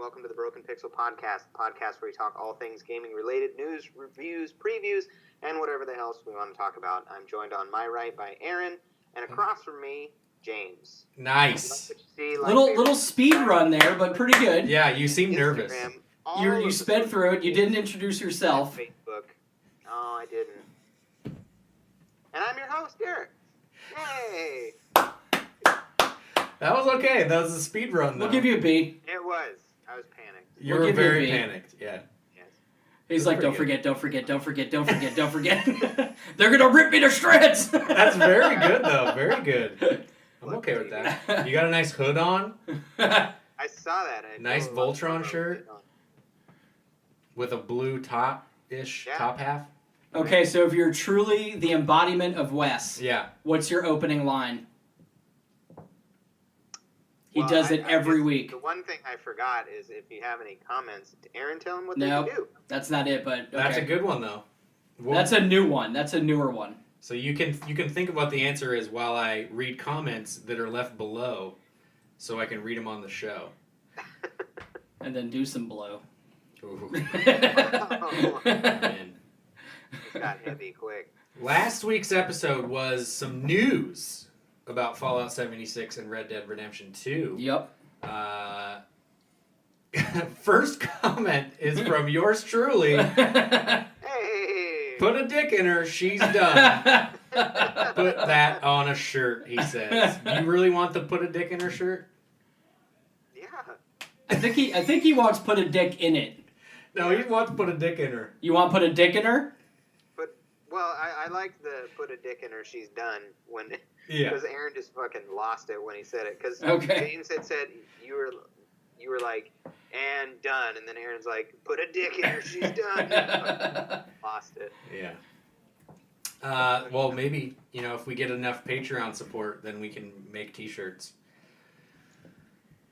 welcome to the Broken Pixel Podcast, the podcast where we talk all things gaming-related, news, reviews, previews, and whatever the else we want to talk about. I'm joined on my right by Aaron, and across from me, James. Nice. Little speed run there, but pretty good. Yeah, you seem nervous. You sped through it. You didn't introduce yourself. Facebook. Oh, I didn't. And I'm your host, Derek. Yay! That was okay. That was a speed run, though. We'll give you a B. It was. I was panicked. You were very panicked, yeah. Yes. He's like, don't forget. They're gonna rip me to shreds. That's very good, though. Very good. I'm okay with that. You got a nice hood on. I saw that. Nice Voltron shirt with a blue top half. Okay, so if you're truly the embodiment of Wes, what's your opening line? He does it every week. The one thing I forgot is if you have any comments, Aaron, tell him what they can do. That's not it, but okay. That's a good one, though. That's a new one. That's a newer one. So you can think of what the answer is while I read comments that are left below, so I can read them on the show. And then do some blow. Ooh. It got heavy quick. Last week's episode was some news about Fallout 76 and Red Dead Redemption 2. Yep. First comment is from yours truly. Hey! Put a dick in her, she's done. Put that on a shirt, he says. Do you really want to put a dick in her shirt? Yeah. I think he wants put a dick in it. No, he wants to put a dick in her. You want put a dick in her? Well, I like the put a dick in her, she's done when... Yeah. Because Aaron just fucking lost it when he said it. Because James had said you were like, and done. And then Aaron's like, put a dick in her, she's done. Lost it. Yeah. Well, maybe, if we get enough Patreon support, then we can make t-shirts.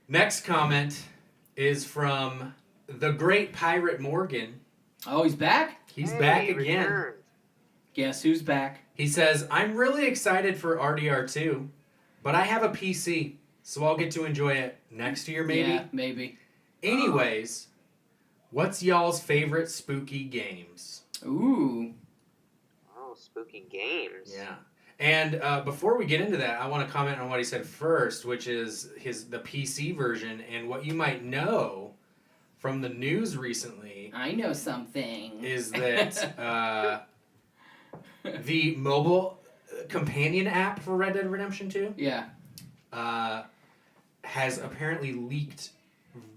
Next comment is from the great Pirate Morgan. Oh, he's back? He's back again. Returned. Guess who's back? He says, I'm really excited for RDR2, but I have a PC, so I'll get to enjoy it next year, maybe? Yeah, maybe. Anyways, what's y'all's favorite spooky games? Ooh. Oh, spooky games. Yeah. And before we get into that, I want to comment on what he said first, which is the PC version, and what you might know from the news recently. I know something. Is that... the mobile companion app for Red Dead Redemption 2 has apparently leaked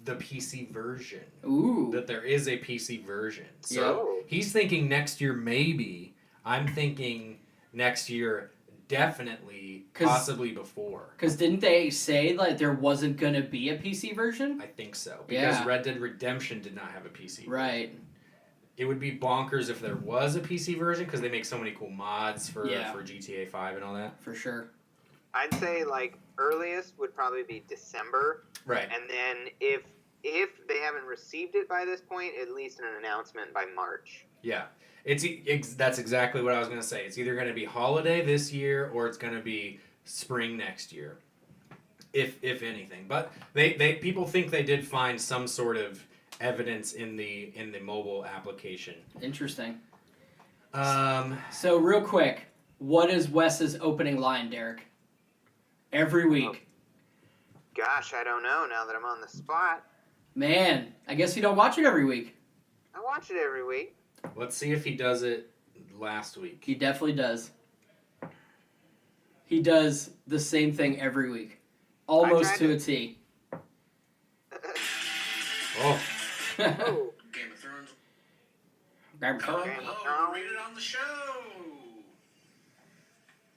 the PC version. Ooh. That there is a PC version. So he's thinking next year maybe. I'm thinking next year definitely, possibly before. Because didn't they say like there wasn't going to be a PC version? I think so. Because Red Dead Redemption did not have a PC version. Right. It would be bonkers if there was a PC version because they make so many cool mods for GTA 5 and all that. For sure. I'd say like earliest would probably be December. Right. And then if they haven't received it by this point, at least an announcement by March. Yeah. That's exactly what I was going to say. It's either going to be holiday this year or it's going to be spring next year. If anything. But people think they did find some sort of evidence in the mobile application. Interesting. So real quick, what is Wes's opening line, Derek? Every week. Gosh, I don't know now that I'm on the spot. Man, I guess you don't watch it every week. I watch it every week. Let's see if he does it last week. He definitely does. He does the same thing every week. Almost to a T. Oh. Oh. Game of Thrones. Hello, Read it on the show.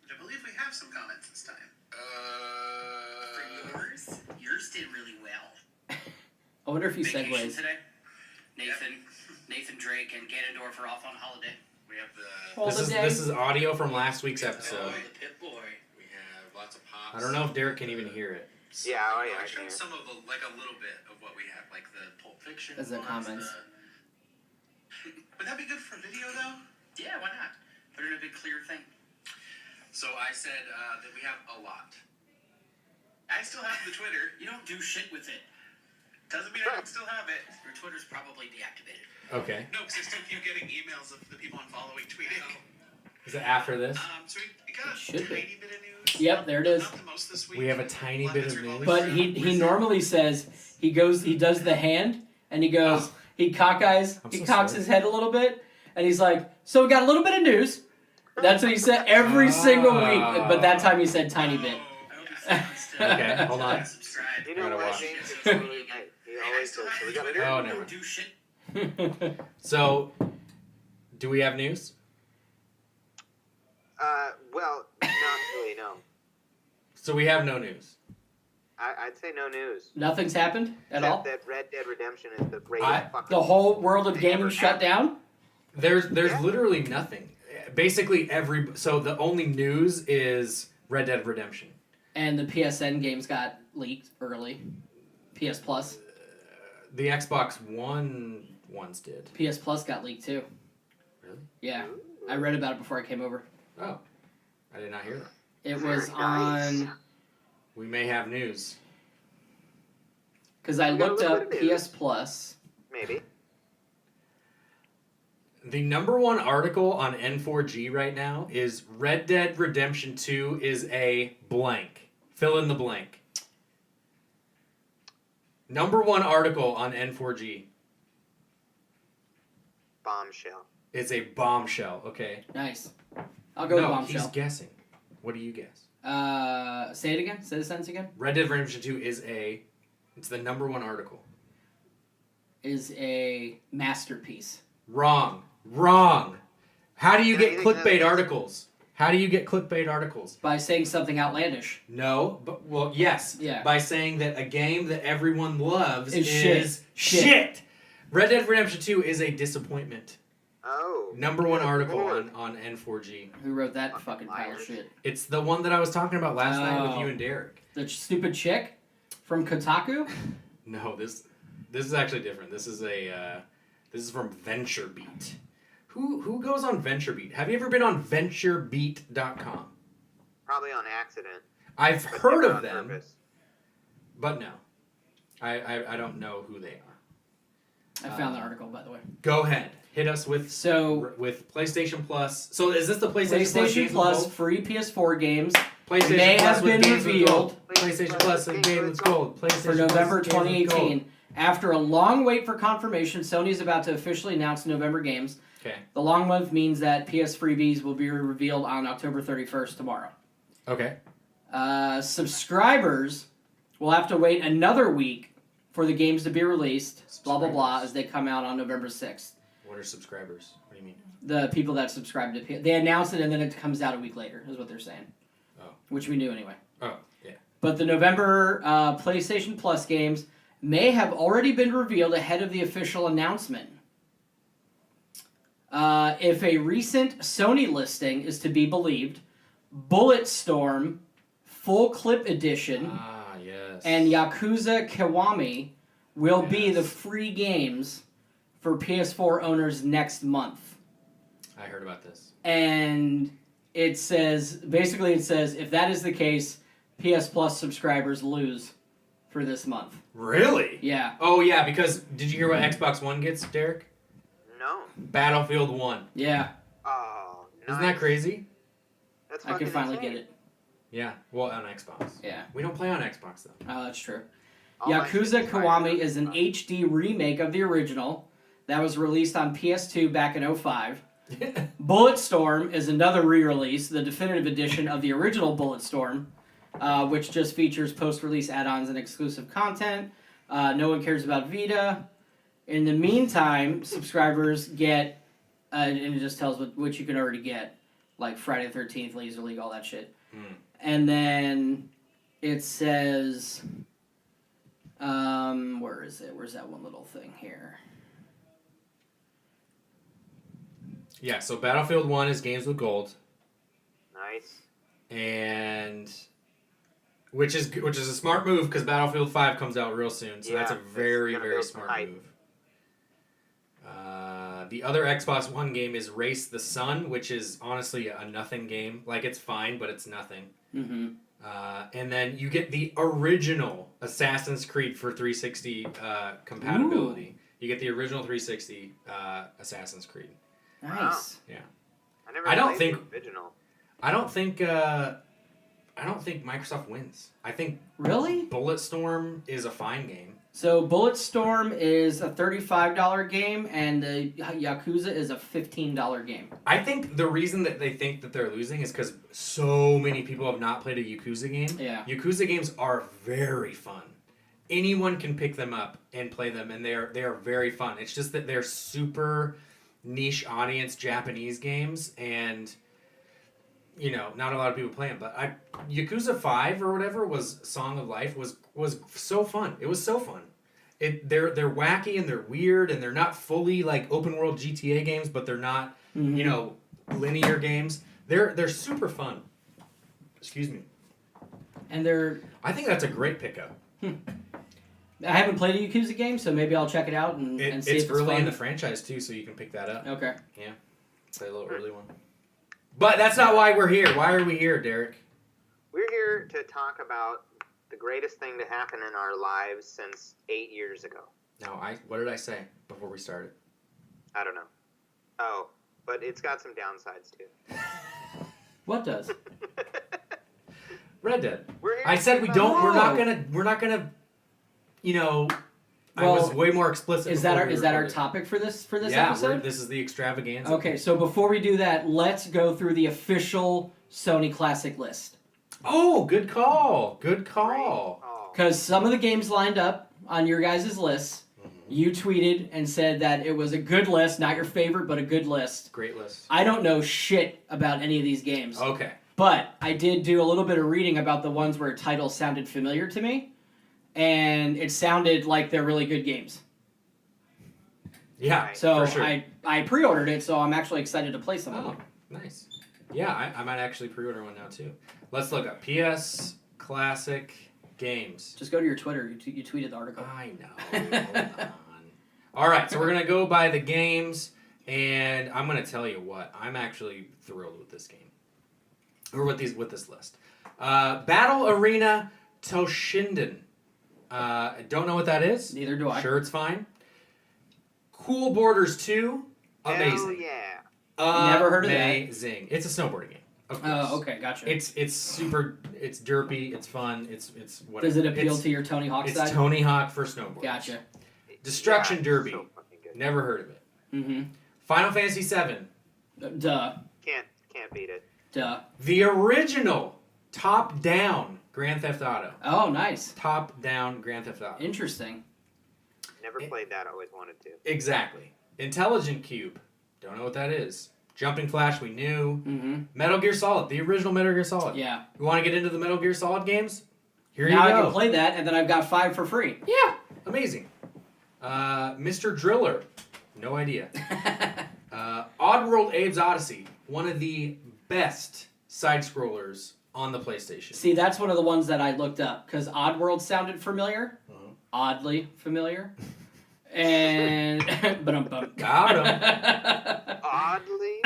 I believe we have some comments this time. For yours did really well. I wonder if he Vacation segues. Today. Nathan Drake and Ganondorf are off on holiday. We have This is audio from last week's episode. the Pit Boy. We have lots of pops. I don't know if Derek can even hear it. Yeah, I I showed can. some of a little bit of what we have, like the Pulp Fiction. As the comments. Would that be good for video, though? Yeah, why not? Put it in a big clear thing. So I said that we have a lot. I still have the Twitter. You don't do shit with it. Doesn't mean I don't still have it. Your Twitter's probably deactivated. Okay. No, because I still keep getting emails of the people I'm following tweeting. Is it after this? So we got It should a be. tiny bit of news. Yep, there it is. Not the most this week. We have a tiny bit of news. But he normally says he does the hand and he goes he cocks his head a little bit and he's like, so we got a little bit of news. That's what he said every single week. But that time he said tiny bit. Okay, hold on. You know Gotta what, watch. James? It's really nice. He always says, so we got to do Oh, never mind. Do shit. So, do we have news? Well, not really, no. So we have no news. I'd say no news. Nothing's happened at all. That Red Dead Redemption is the greatest fucking... The whole world of gaming shut down. There's literally nothing. Basically so the only news is Red Dead Redemption. And the PSN games got leaked early. PS Plus. The Xbox One ones did. PS Plus got leaked too. Really? Yeah. I read about it before I came over. Oh, I did not hear that. It was Very nice. on... We may have news. Because I We got a looked little up bit of news. PS Plus. Maybe. The number one article on N4G right now is Red Dead Redemption 2 is a blank. Fill in the blank. Number one article on N4G. Bombshell. It's a bombshell, okay? Nice. I'll go with No, bombshell. he's guessing. What do you guess? Say it again. Say the sentence again. Red Dead Redemption 2 it's the number one article. Is a masterpiece. Wrong. How do you get clickbait articles? How do you get clickbait articles? By saying something outlandish. No, but, well, yes. Yeah. By saying that a game that everyone loves Is is shit. shit. Red Dead Redemption 2 is a disappointment. Oh. Number one good article Lord. on N4G. Who wrote that fucking pile of Liars. shit? It's the one that I was talking about last night with Oh. you and Derek. The stupid chick from Kotaku? No, this is actually different. This is from VentureBeat. Who goes on VentureBeat? Have you ever been on VentureBeat.com? Probably on accident. I've but heard never of on them, purpose. but no. I don't know who they are. I found the article, by the way. Go ahead. Hit us with PlayStation Plus. So is this the PlayStation Plus free PS4 games PlayStation may Plus have with been games with revealed gold. PlayStation Plus and games with gold. PlayStation for November Plus, games with gold. 2018. After a long wait for confirmation, Sony is about to officially announce November games. Okay. The long month means that PS freebies will be revealed on October 31st tomorrow. Okay. Subscribers will have to wait another week for the games to be released, blah, blah, blah, as they come out on November 6th. What are subscribers? What do you mean? The people that subscribe to they announce it and then it comes out a week later, is what they're saying. Oh. Which we knew anyway. Oh, yeah. But the November PlayStation Plus games may have already been revealed ahead of the official announcement. If a recent Sony listing is to be believed, Bulletstorm Full Clip Edition Ah, yes. and Yakuza Kiwami will be Yes. the free games for PS4 owners next month. I heard about this. And it says, if that is the case, PS Plus subscribers lose for this month. Really? Yeah. Oh, yeah, because did you hear what Xbox One gets, Derek? No. Battlefield 1. Yeah. Oh, nice. Isn't that crazy? That's I can fucking finally insane. get it. Yeah. Well, on Xbox. Yeah. We don't play on Xbox, though. Oh, that's true. All my Yakuza shit's fire. Kiwami is an HD remake of the original that was released on PS2 back in 2005. Bulletstorm is another re-release, the definitive edition of the original Bulletstorm, which just features post-release add-ons and exclusive content. No one cares about Vita. In the meantime, subscribers get, and it just tells what you can already get, like Friday the 13th, Laser League, all that shit. And then it says, where is it? Where's that one little thing here? Yeah, so Battlefield 1 is games with gold. Nice. And which is a smart move because Battlefield 5 comes out real soon, so that's a Yeah, very, it's gonna very build some smart hype. move. The other Xbox One game is Race the Sun, which is honestly a nothing game. Like, it's fine, but it's nothing. Mm-hmm. And then you get the original Assassin's Creed for 360 compatibility. You get the original 360 Assassin's Creed. Nice. Yeah. I don't played think- the original. I don't think Microsoft wins. I think Really? Bulletstorm is a fine game. So Bulletstorm is a $35 game, and Yakuza is a $15 game. I think the reason that they think that they're losing is because so many people have not played a Yakuza game. Yeah. Yakuza games are very fun. Anyone can pick them up and play them, and they are very fun. It's just that they're super niche audience Japanese games, and not a lot of people play them. But Yakuza 5 or whatever was Song of Life was so fun. It was so fun. They're wacky and they're weird and they're not fully like open world GTA games, but they're not linear games. They're super fun. Excuse me. And I think that's a great pickup. I haven't played a Yakuza game, so maybe I'll check it out and see It's if it's early fun. in the franchise too, so you can pick that up. Okay. Yeah, play a little early one. But that's not why we're here. Why are we here, Derek? We're here to talk about the greatest thing to happen in our lives since 8 years ago. No, what did I say before we started? I don't know. Oh, but it's got some downsides too. What does? Red Dead. We're here I to said talk we about- don't. Oh. We're not gonna. I was way more explicit. Is that before our we is that our recorded. topic for this Yeah, episode? this is the extravaganza. Okay, so before we do that, let's go through the official Sony Classic list. Oh, good call. Good call. Oh. Because some of the games lined up on your guys' lists. You tweeted and said that it was a good list, not your favorite, but a good list. Great list. I don't know shit about any of these games. Okay. But I did do a little bit of reading about the ones where titles sounded familiar to me. And it sounded like they're really good games. Yeah. Right. So for sure. I pre-ordered it, so I'm actually excited to play some of Oh, them. nice. Yeah, I might actually pre-order one now too. Let's look up PS Classic Games. Just go to your Twitter. You tweeted the article. I know. Hold on. All right, so we're gonna go by the games, and I'm gonna tell you what. I'm actually thrilled with this game, or with this list. Battle Arena Toshinden. I don't know what that is. Neither do I. Sure, it's fine. Cool Borders 2. Amazing. Hell yeah. Never heard of that. Amazing. It's a snowboarding game. Of course. Oh, okay, gotcha. It's super. It's derpy. It's fun. It's whatever. Does it appeal It's- to your Tony Hawk It's side? Tony Hawk for snowboarders. Gotcha. Destruction Yeah, Derby. So fucking good. Never heard of it. Mm-hmm. Final Fantasy VII. Duh. Can't beat it. Duh. The original top-down Grand Theft Auto. Oh, nice. Top-down Grand Theft Auto. Interesting. Never played that. Always wanted to. Exactly. Intelligent Cube. Don't know what that is. Jumping Flash, we knew. Mm-hmm. Metal Gear Solid. The original Metal Gear Solid. Yeah. You want to get into the Metal Gear Solid games? Here Now you I go. can play that, and then I've got 5 for free. Yeah. Amazing. Mr. Driller. No idea. Oddworld Abe's Odyssey. One of the best side-scrollers on the PlayStation. See, that's one of the ones that I looked up, because Oddworld sounded familiar. Uh-huh. Oddly familiar. And... Ba-dum-bum. Got him. Oddly.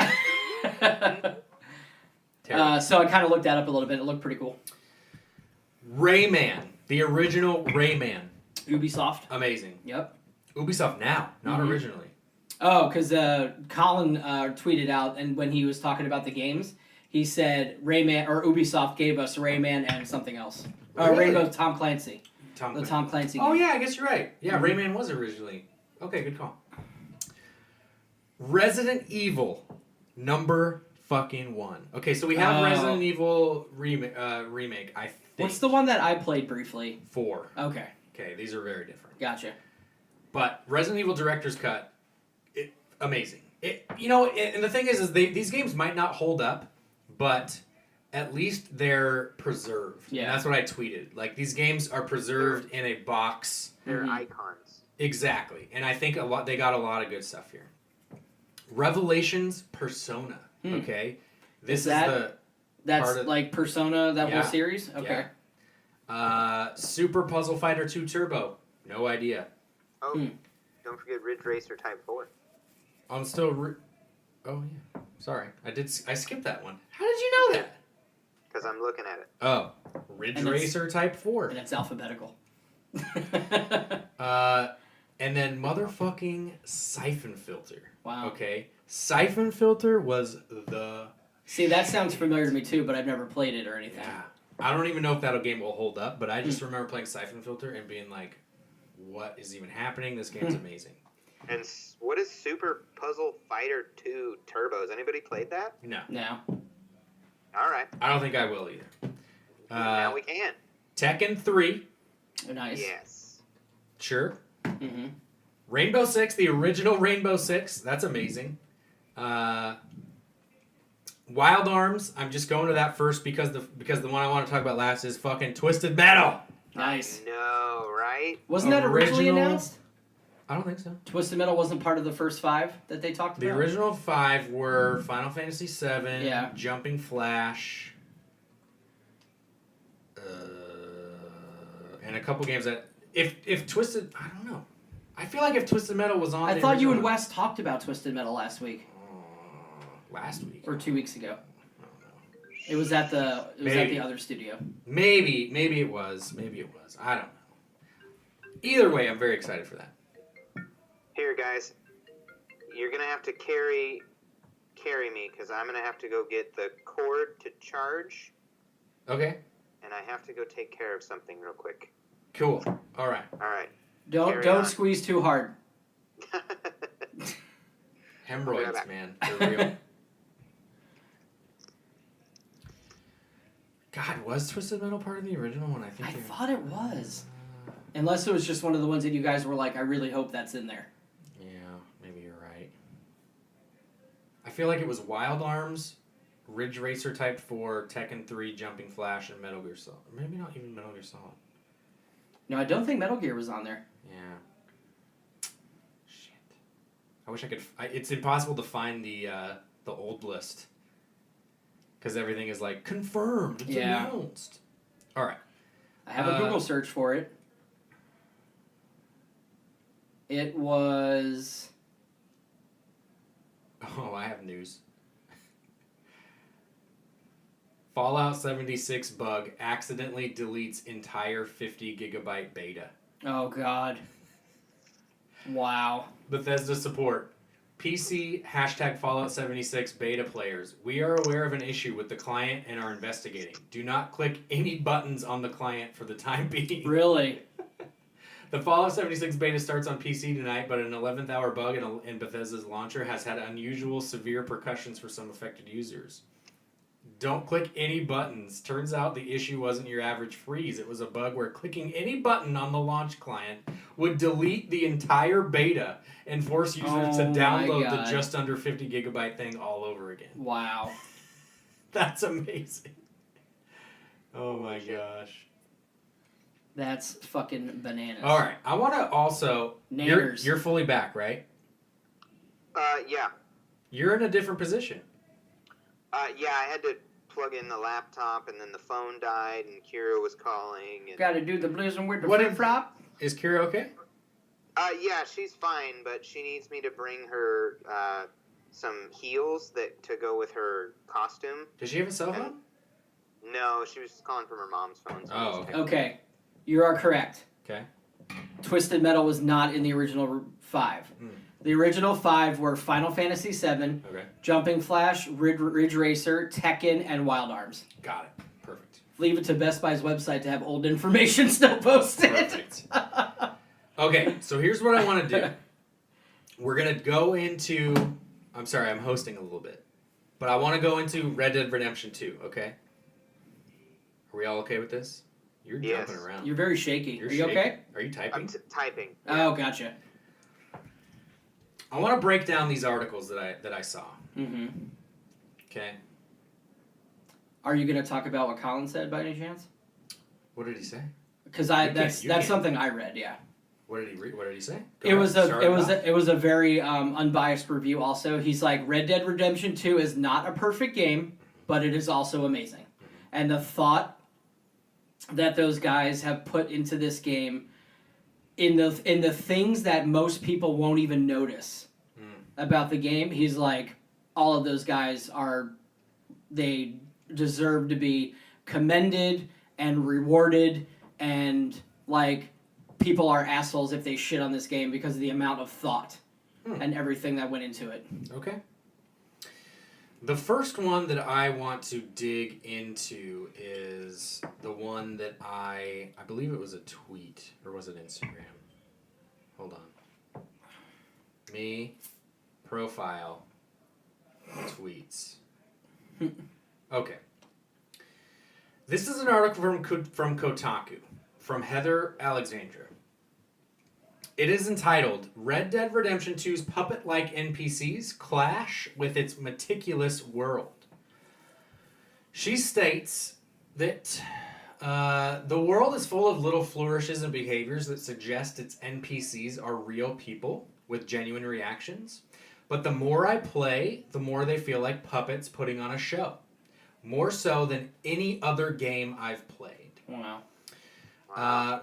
So I kind of looked that up a little bit. It looked pretty cool. Rayman. The original Rayman. Ubisoft. Amazing. Yep. Ubisoft now, not Mhm. originally. Oh, because Colin tweeted out, and when he was talking about the games, he said Rayman, or Ubisoft gave us Rayman and something else. Really? Rainbow Tom Clancy. Tom The Clancy. Tom Clancy Oh game. yeah, I guess you're right. Yeah, Mhm. Rayman was originally. Okay, good call. Resident Evil number fucking 1. Okay, so we have Oh. Resident Evil remake. I think. What's the one that I played briefly? 4. Okay, Okay, these are very different. gotcha. But Resident Evil Director's Cut, amazing. And the thing is these games might not hold up, but at least they're preserved. Yeah. And that's what I tweeted. Like, these games are preserved in a box. They're Mhm. icons. Exactly. And I think they got a lot of good stuff here. Revelations Persona. Hmm. Okay. This Is is that- the That's Part of- like Persona, that Yeah. whole series? Okay. Super Puzzle Fighter 2 Turbo. No idea. Oh, Hmm. don't forget Ridge Racer Type 4. I'm still. Oh yeah. Sorry, I skipped that one. How did you know that? Because I'm looking at it. Oh, Ridge Racer Type 4. And it's alphabetical. And then motherfucking Siphon Filter. Wow. Okay? Siphon Filter was the... See, that sounds familiar to me too, but I've never played it or anything. Yeah. I don't even know if that game will hold up, but I just remember playing Siphon Filter and being like, what is even happening? This game's amazing. And what is Super Puzzle Fighter 2 Turbos? Anybody played that? No. No. All right. I don't think I will either. Now we can. Tekken 3. Nice. Yes. Sure. Mm-hmm. Rainbow Six, the original Rainbow Six. That's amazing. Wild Arms. I'm just going to that first because the one I want to talk about last is fucking Twisted Metal. Nice. No, right? Wasn't that originally announced? I don't think so. Twisted Metal wasn't part of the first 5 that they talked The about? original 5 were Final Fantasy VII, Yeah. Jumping Flash, and a couple games that if Twisted, I don't know. I feel like if Twisted Metal was on, I thought you and Wes talked about Twisted Metal last week. Last week Or 2 weeks ago. It was at the other studio. Maybe it was. I don't know. Either way, I'm very excited for that. Here, guys. You're going to have to carry me because I'm going to have to go get the cord to charge. Okay. And I have to go take care of something real quick. Cool. All right. All right. Don't squeeze too hard. Hemorrhoids, man. They're real. God, was Twisted Metal part of the original one? I thought it was. Unless it was just one of the ones that you guys were like, I really hope that's in there. Yeah, maybe you're right. I feel like it was Wild Arms, Ridge Racer Type 4, Tekken 3, Jumping Flash, and Metal Gear Solid. Maybe not even Metal Gear Solid. No, I don't think Metal Gear was on there. Yeah. Shit. I wish I could... it's impossible to find the old list. Because everything is like, confirmed, it's announced. All right. I have a Google search for it. It was... Oh, I have news. Fallout 76 bug accidentally deletes entire 50 gigabyte beta. Oh, God. Wow. Bethesda support. PC # Fallout 76 beta players. We are aware of an issue with the client and are investigating. Do not click any buttons on the client for the time being. Really? The Fallout 76 beta starts on PC tonight, but an 11th hour bug in Bethesda's launcher has had unusual severe repercussions for some affected users. Don't click any buttons. Turns out the issue wasn't your average freeze. It was a bug where clicking any button on the launch client would delete the entire beta and force users to download the just under 50 gigabyte thing all over again. Wow. That's amazing. Oh my gosh. That's fucking bananas. All right. I want to also... You're fully back, right? Yeah. You're in a different position. Yeah, I had to plug in the laptop, and then the phone died, and Kira was calling. And... Got to do the blizzard with the flip-flop? Is Kira okay? Yeah, she's fine, but she needs me to bring her some heels to go with her costume. Does she have a cell phone? No, she was calling from her mom's phone. So okay. Okay. You are correct. Okay. Twisted Metal was not in the original 5. The original 5 were Final Fantasy VII, Jumping Flash, Ridge Racer, Tekken, and Wild Arms. Got it. Perfect. Leave it to Best Buy's website to have old information still posted. Perfect. Okay, so here's what I want to do. We're going to go into... I'm sorry, I'm hosting a little bit. But I want to go into Red Dead Redemption 2, okay? Are we all okay with this? You're jumping around. You're very shaky. Are you okay? Are you typing? I'm typing. Oh, gotcha. I want to break down these articles that I saw. Mm-hmm. Okay. Are you going to talk about what Colin said by any chance? What did he say? Because that's something I read. Yeah. What did he read? What did he say? It was a very unbiased review. Also, he's like, Red Dead Redemption 2 is not a perfect game, but it is also amazing. And the thought that those guys have put into this game, in the things that most people won't even notice about the game, he's like, all of those guys they deserve to be commended and rewarded, and like people are assholes if they shit on this game because of the amount of thought and everything that went into it. Okay. The first one that I want to dig into is the one that I believe it was a tweet, or was it Instagram? Hold on. Me, profile, tweets. Okay. This is an article from Kotaku, from Heather Alexandra. It is entitled, Red Dead Redemption 2's puppet-like NPCs clash with its meticulous world. She states that the world is full of little flourishes and behaviors that suggest its NPCs are real people with genuine reactions. But the more I play, the more they feel like puppets putting on a show. More so than any other game I've played. Wow.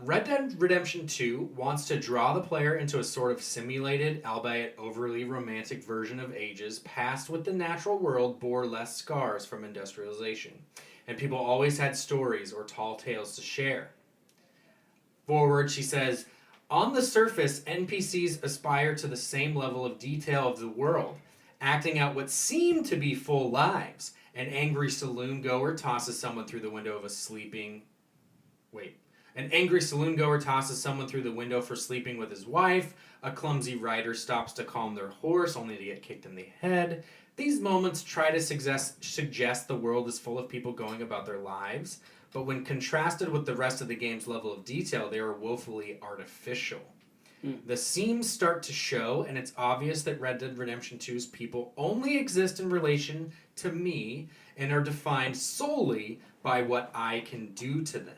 Red Dead Redemption 2 wants to draw the player into a sort of simulated, albeit overly romantic version of ages past with the natural world bore less scars from industrialization, and people always had stories or tall tales to share. Forward, she says, on the surface, NPCs aspire to the same level of detail of the world, acting out what seem to be full lives. An angry saloon goer tosses someone through the window of a sleeping... An angry saloon goer tosses someone through the window for sleeping with his wife. A clumsy rider stops to calm their horse, only to get kicked in the head. These moments try to suggest the world is full of people going about their lives, but when contrasted with the rest of the game's level of detail, they are woefully artificial. The seams start to show, and it's obvious that Red Dead Redemption 2's people only exist in relation to me and are defined solely by what I can do to them.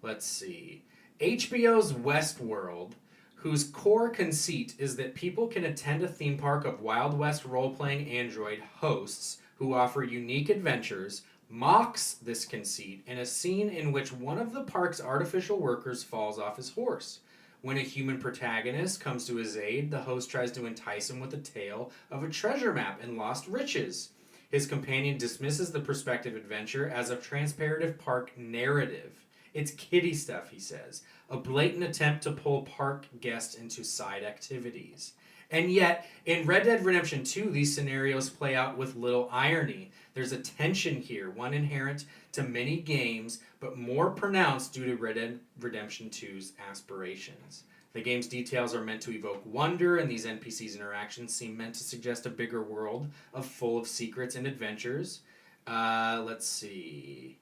Let's see. HBO's Westworld, whose core conceit is that people can attend a theme park of Wild West role-playing android hosts who offer unique adventures, mocks this conceit in a scene in which one of the park's artificial workers falls off his horse. When a human protagonist comes to his aid, the host tries to entice him with a tale of a treasure map and lost riches. His companion dismisses the prospective adventure as a transparative park narrative. It's kiddie stuff, he says. A blatant attempt to pull park guests into side activities. And yet, in Red Dead Redemption 2, these scenarios play out with little irony. There's a tension here, one inherent to many games, but more pronounced due to Red Dead Redemption 2's aspirations. The game's details are meant to evoke wonder, and these NPCs' interactions seem meant to suggest a bigger world full of secrets and adventures. Let's see.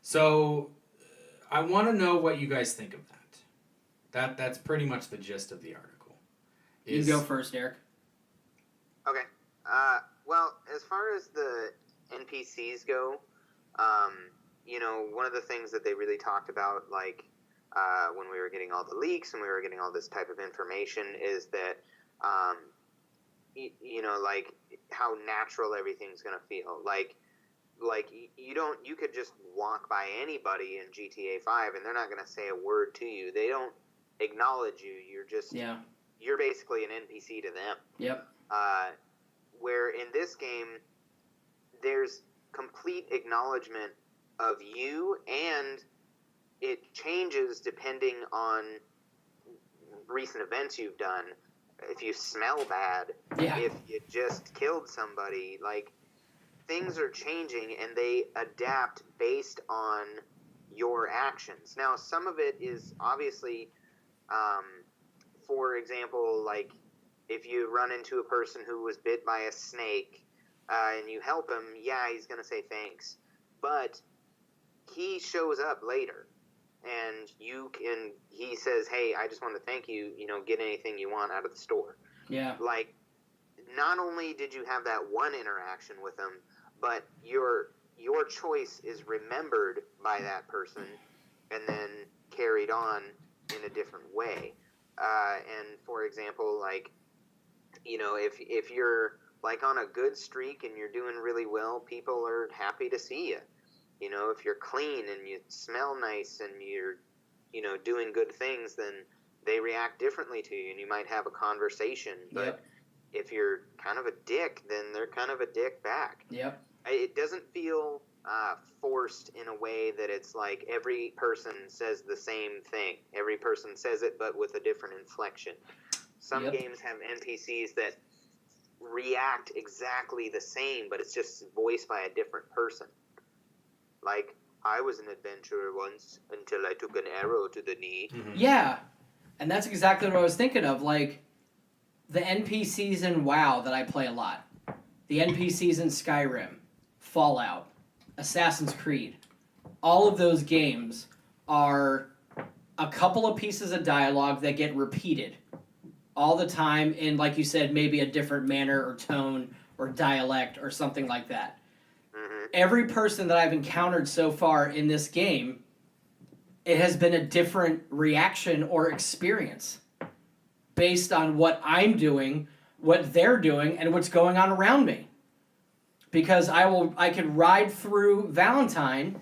So, I want to know what you guys think of that. That's pretty much the gist of the article. You go first, Eric. Okay. Well, as far as the NPCs go, one of the things that they really talked about, like, when we were getting all the leaks and we were getting all this type of information, is that, like, how natural everything's going to feel. Like you could just walk by anybody in GTA 5 and they're not going to say a word to you. They don't acknowledge you. You're basically an NPC to them. Yep. Where in this game, there's complete acknowledgement of you, and it changes depending on recent events you've done. If you smell bad, if you just killed somebody, like, things are changing and they adapt based on your actions. Now, some of it is obviously, for example, like, if you run into a person who was bit by a snake and you help him, he's going to say thanks. But he shows up later and he says, hey, I just want to thank you, get anything you want out of the store. Yeah. Like, not only did you have that one interaction with him, but your choice is remembered by that person and then carried on in a different way. And for example, like, if you're like on a good streak and you're doing really well, people are happy to see you. If you're clean and you smell nice and you're, doing good things, then they react differently to you and you might have a conversation. But if you're kind of a dick, then they're kind of a dick back. Yep. It doesn't feel forced in a way that it's like every person says the same thing. Every person says it, but with a different inflection. Some games have NPCs that react exactly the same, but it's just voiced by a different person. Like, I was an adventurer once until I took an arrow to the knee. Mm-hmm. Yeah, and that's exactly what I was thinking of. Like, the NPCs in WoW that I play a lot, the NPCs in Skyrim, Fallout, Assassin's Creed, all of those games are a couple of pieces of dialogue that get repeated all the time in, like you said, maybe a different manner or tone or dialect or something like that. Mm-hmm. Every person that I've encountered so far in this game, it has been a different reaction or experience based on what I'm doing, what they're doing, and what's going on around me. Because I could ride through Valentine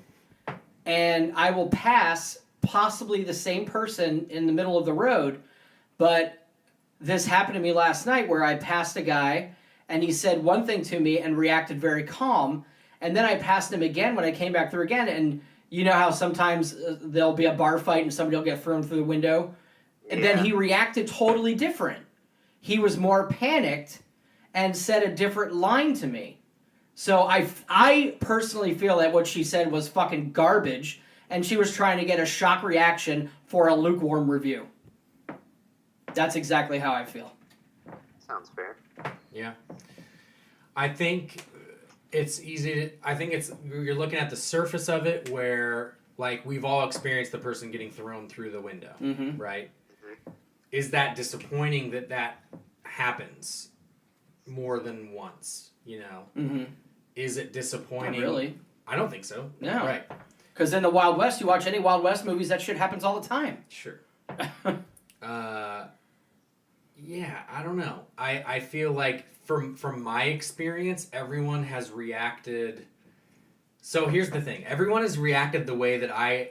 and I will pass possibly the same person in the middle of the road, but this happened to me last night where I passed a guy and he said one thing to me and reacted very calm, and then I passed him again when I came back through again, and you know how sometimes there'll be a bar fight and somebody will get thrown through the window? And then he reacted totally different. He was more panicked and said a different line to me. So I personally feel that what she said was fucking garbage, and she was trying to get a shock reaction for a lukewarm review. That's exactly how I feel. Sounds fair. Yeah. I think it's easy you're looking at the surface of it where, like, we've all experienced the person getting thrown through the window, right? Mm-hmm. Is that disappointing that happens more than once, you know? Mm-hmm. Is it disappointing? Not really. I don't think so. No. Right. Because in the Wild West, you watch any Wild West movies, that shit happens all the time. Sure. Yeah, I don't know. I feel like from my experience, everyone has reacted. So here's the thing. Everyone has reacted the way that I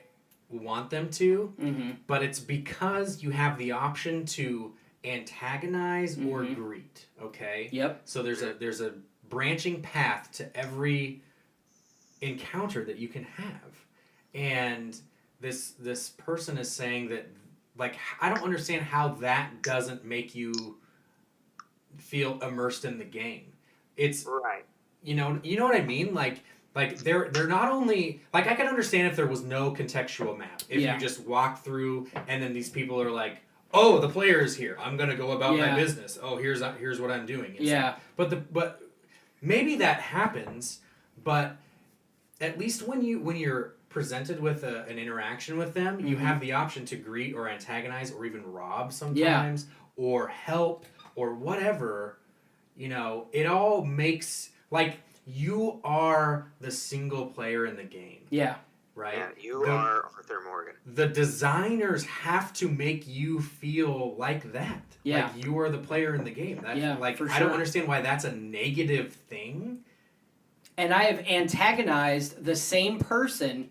want them to, but it's because you have the option to antagonize or greet, okay? Yep. So there's a branching path to every encounter that you can have. And this person is saying that, like, I don't understand how that doesn't make you feel immersed in the game. It's right. You know what I mean? Like they're not only, like, I can understand if there was no contextual map. If you just walk through and then these people are like, "Oh, the player is here. I'm gonna go about my business. Oh, here's what I'm doing." It's but maybe that happens, but at least when you're presented with an interaction with them, you have the option to greet or antagonize or even rob sometimes or help or whatever. You know, it all makes, like, you are the single player in the game. Yeah. Right? Yeah, you are Arthur Morgan. The designers have to make you feel like that. Yeah. Like you are the player in the game. Like, for sure. I don't understand why that's a negative thing. And I have antagonized the same person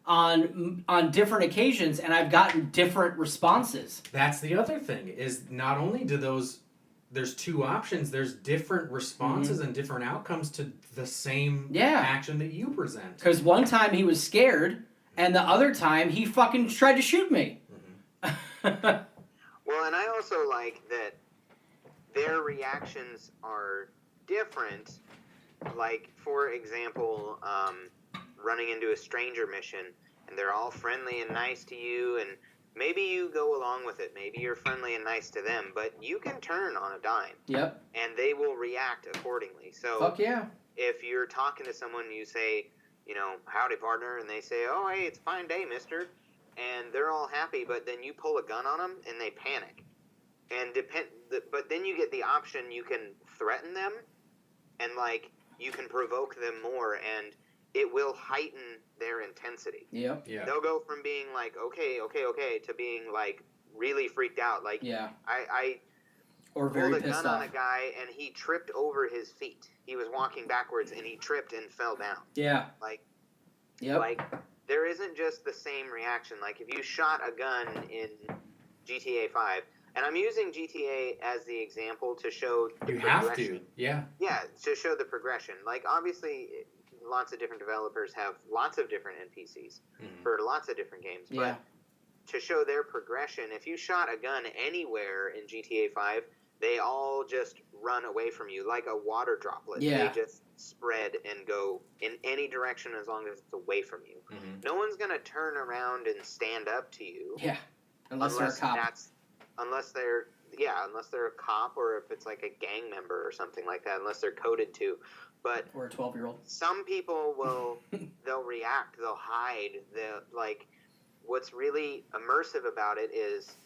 on different occasions, and I've gotten different responses. That's the other thing, is not only do there's two options, there's different responses and different outcomes to the same action that you present. Because one time he was scared, and the other time he fucking tried to shoot me. Well, and I also like that their reactions are different. Like, for example, running into a stranger mission, and they're all friendly and nice to you, and maybe you go along with it. Maybe you're friendly and nice to them, but you can turn on a dime. Yep. And they will react accordingly. So fuck yeah. If you're talking to someone, you say, you know, "Howdy, partner," and they say, "Oh, hey, it's a fine day, mister," and they're all happy, but then you pull a gun on them, and they panic. And but then you get the option, you can threaten them, and, like, you can provoke them more, and it will heighten their intensity. Yep. Yeah. They'll go from being like, okay, to being, like, really freaked out. Like, I or very pulled a pissed gun off on a guy, and he tripped over his feet. He was walking backwards, and he tripped and fell down. Yeah. Like, yep. Like, there isn't just the same reaction. Like, if you shot a gun in GTA 5, And I'm using GTA as the example to show the You have progression. to, yeah. Yeah, to show the progression. Like, obviously, lots of different developers have lots of different NPCs for lots of different games. Yeah. But to show their progression, if you shot a gun anywhere in GTA 5, they all just run away from you like a water droplet. Yeah. They just spread and go in any direction as long as it's away from you. No one's going to turn around and stand up to you. Yeah. Unless they're a cop. Unless they're a cop, or if it's like a gang member or something like that, unless they're coded to. But or a 12-year-old. Some people will, they'll react, they'll hide. What's really immersive about it is,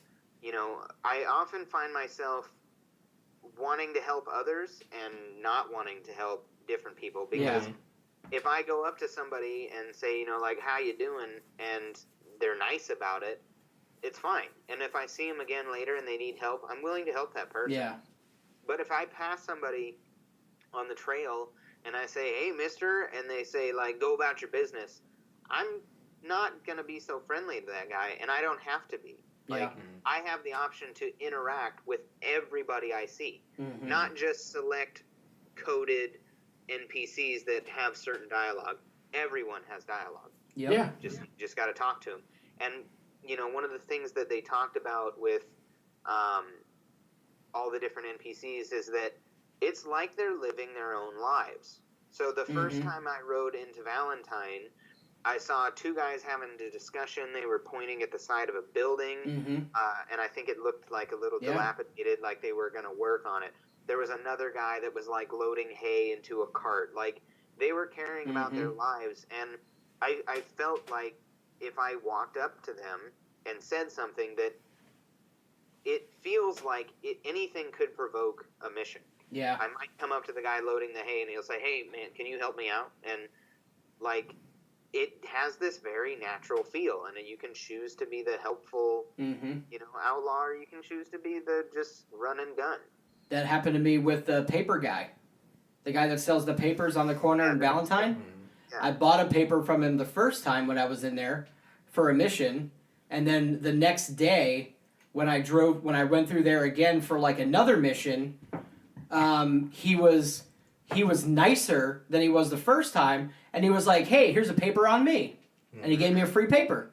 I often find myself wanting to help others and not wanting to help different people, because if I go up to somebody and say, how you doing, and they're nice about it, it's fine. And if I see them again later and they need help, I'm willing to help that person. Yeah. But if I pass somebody on the trail and I say, hey, mister, and they say, go about your business, I'm not going to be so friendly to that guy, and I don't have to be. I have the option to interact with everybody I see, not just select coded NPCs that have certain dialogue. Everyone has dialogue. Yep. Yeah. Just got to talk to them. And one of the things that they talked about with all the different NPCs is that it's like they're living their own lives. So the first time I rode into Valentine, I saw two guys having a discussion. They were pointing at the side of a building, and I think it looked like a little dilapidated, like they were going to work on it. There was another guy that was loading hay into a cart. They were caring about their lives, and I felt like if I walked up to them and said something, that it feels like anything could provoke a mission. Yeah. I might come up to the guy loading the hay, and he'll say, hey, man, can you help me out? And, it has this very natural feel, and you can choose to be the helpful, outlaw, or you can choose to be the just run and gun. That happened to me with the paper guy. The guy that sells the papers on the corner in Valentine. Yeah. I bought a paper from him the first time when I was in there for a mission, and then the next day when I went through there again for another mission, he was nicer than he was the first time, and he was like, hey, here's a paper on me. And he gave me a free paper.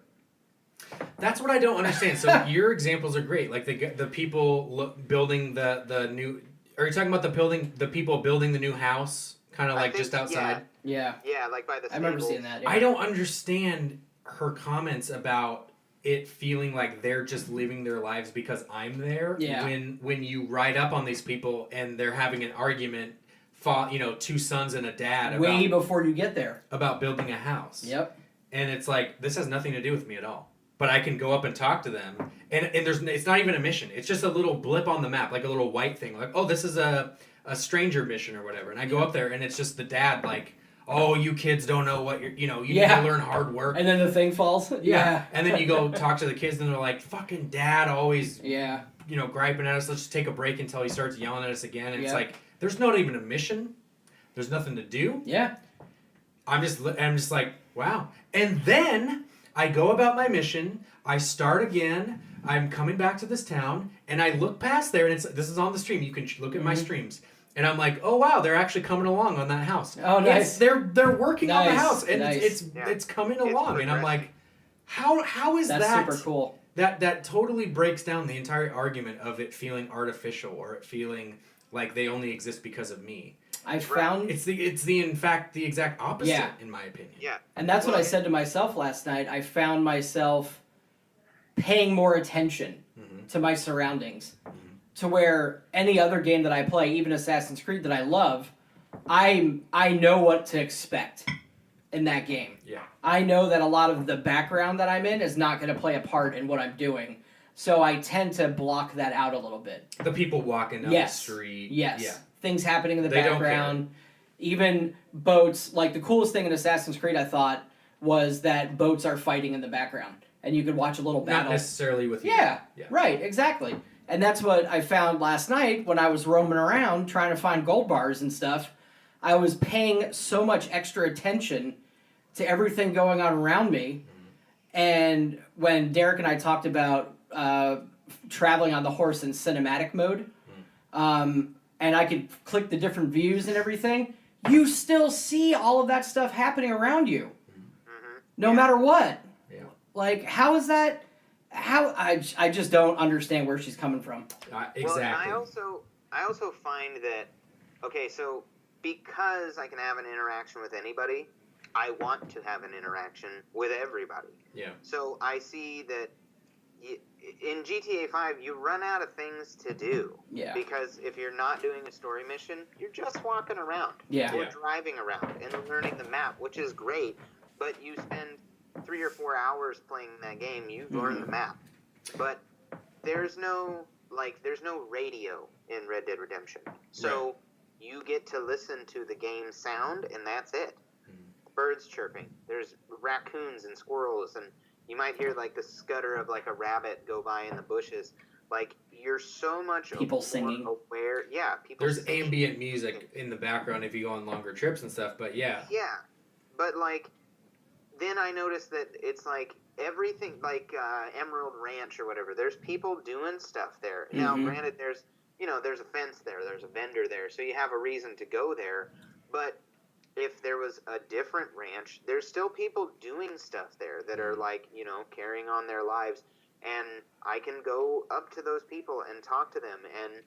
That's what I don't understand. So your examples are great. The people building the new... Are you talking about the people building the new house? Kind of just outside? Yeah. Yeah, by the stables. I remember seeing that. Yeah. I don't understand her comments about it feeling like they're just living their lives because I'm there. Yeah. When you ride up on these people and they're having an argument, two sons and a dad way before you get there about building a house. Yep. And it's this has nothing to do with me at all. But I can go up and talk to them, and it's not even a mission. It's just a little blip on the map, a little white thing, this is a stranger mission or whatever. And I go up there, and it's just the dad, oh, you kids don't know what you need to learn hard work. And then the thing falls. Yeah. And then you go talk to the kids, and they're like, fucking dad always, griping at us. Let's just take a break until he starts yelling at us again. And it's there's not even a mission. There's nothing to do. Yeah. I'm just wow. And then I go about my mission. I start again. I'm coming back to this town, and I look past there, and this is on the stream. You can look at my streams. And I'm like, oh wow, they're actually coming along on that house. Oh, nice. They're working on the house, and it's coming along. And I'm like, how is that? That's super cool. That totally breaks down the entire argument of it feeling artificial, or it feeling like they only exist because of me. I found it's in fact the exact opposite, in my opinion. Yeah. And that's what I said to myself last night. I found myself paying more attention to my surroundings. To where any other game that I play, even Assassin's Creed that I love, I know what to expect in that game. Yeah. I know that a lot of the background that I'm in is not going to play a part in what I'm doing. So I tend to block that out a little bit. The people walking down the street. Yes. Yeah. Things happening in the They don't background. Even boats. The coolest thing in Assassin's Creed, I thought, was that boats are fighting in the background. And you could watch a little battle. Not necessarily with you. Yeah. Right, exactly. And that's what I found last night when I was roaming around trying to find gold bars and stuff. I was paying so much extra attention to everything going on around me. And when Derek and I talked about traveling on the horse in cinematic mode, and I could click the different views and everything, you still see all of that stuff happening around you, no matter what. Yeah. Like, how is that? How I just don't understand where she's coming from. Exactly. Well, and I also find that, okay, so because I can have an interaction with anybody, I want to have an interaction with everybody. Yeah. So I see that in GTA 5, you run out of things to do. Yeah. Because if you're not doing a story mission, you're just walking around. Yeah. Or driving around and learning the map, which is great, but you spend 3 or 4 hours playing that game, you've learned the map. But there's no radio in Red Dead Redemption. So you get to listen to the game sound, and that's it. Birds chirping. There's raccoons and squirrels, and you might hear like the scutter of like a rabbit go by in the bushes. Like, you're so much people singing. Aware. Yeah, people. There's singing. ambient music in the background if you go on longer trips and stuff, but yeah. Yeah, but like, then I noticed that it's like everything, like Emerald Ranch or whatever. There's people doing stuff there. Now, granted, there's a fence there. There's a vendor there, so you have a reason to go there. But if there was a different ranch, there's still people doing stuff there that are like, carrying on their lives. And I can go up to those people and talk to them. And,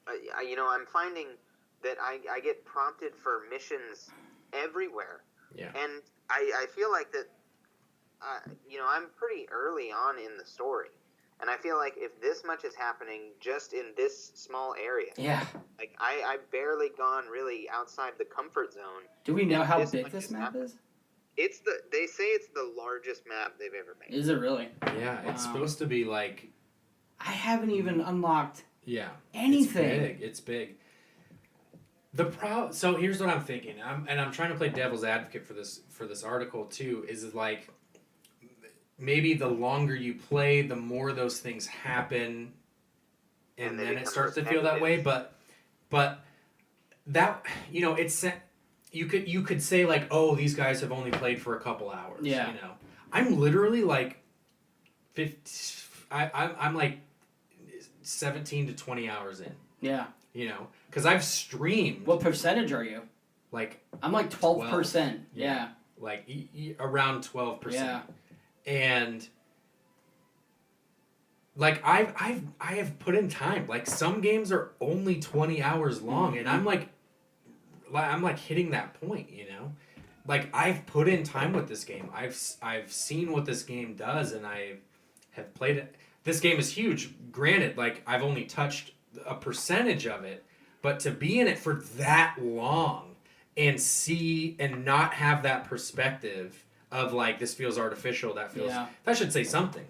I'm finding that I get prompted for missions everywhere. Yeah. And I feel like that, I'm pretty early on in the story. And I feel like if this much is happening just in this small area, like I've barely gone really outside the comfort zone. Do we know how big this map is? They say it's the largest map they've ever made. Is it really? Yeah, it's supposed to be like. I haven't even unlocked. Yeah. Anything. It's big. So here's what I'm thinking. I'm trying to play devil's advocate for this article too. Is like, maybe the longer you play, the more those things happen, and then it starts to feel that way. But that it's you could say like, oh, these guys have only played for a couple hours. Yeah. I'm literally like 50. I'm like 17 to 20 hours in. Yeah. Because I've streamed. What percentage are you? Like, I'm like 12%. Yeah. Like around 12%. Yeah. And like I have put in time. Like, some games are only 20 hours long, and I'm like hitting that point, Like, I've put in time with this game. I've seen what this game does, and I have played it. This game is huge. Granted, like, I've only touched a percentage of it, but to be in it for that long and see and not have that perspective of like, this feels artificial, that should say something,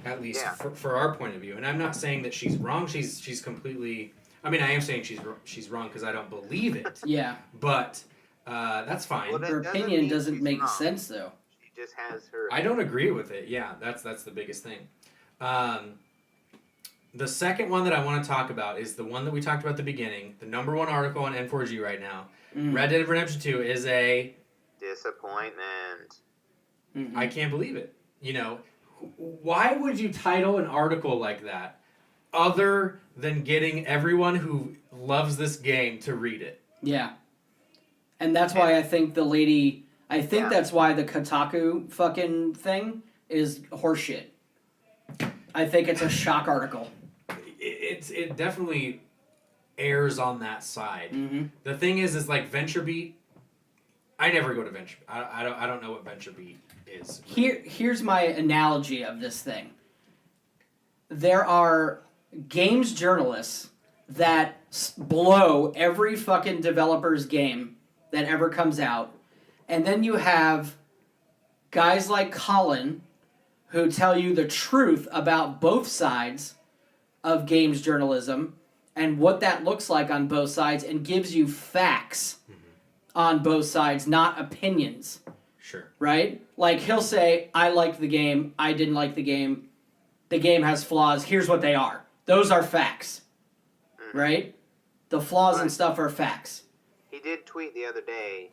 at least for our point of view. And I'm not saying that she's wrong. She's completely. I mean, I am saying she's wrong because I don't believe it. Yeah. But that's fine. Well, her opinion doesn't make sense though. She just has her. I don't agree with it. Yeah, that's the biggest thing. The second one that I want to talk about is the one that we talked about at the beginning, the number one article on N4G right now. Red Dead Redemption 2 is a disappointment. I can't believe it. Why would you title an article like that other than getting everyone who loves this game to read it? Yeah. And that's why I think that's why the Kotaku fucking thing is horseshit. I think it's a shock article. It definitely airs on that side. The thing is like VentureBeat. I never go to VentureBeat. I don't know what VentureBeat is. Here's my analogy of this thing. There are games journalists that blow every fucking developer's game that ever comes out, and then you have guys like Colin who tell you the truth about both sides of games journalism and what that looks like on both sides, and gives you facts on both sides, not opinions. Sure. Right? Like, he'll say, I liked the game, I didn't like the game has flaws, here's what they are. Those are facts. Right? The flaws and stuff are facts. He did tweet the other day,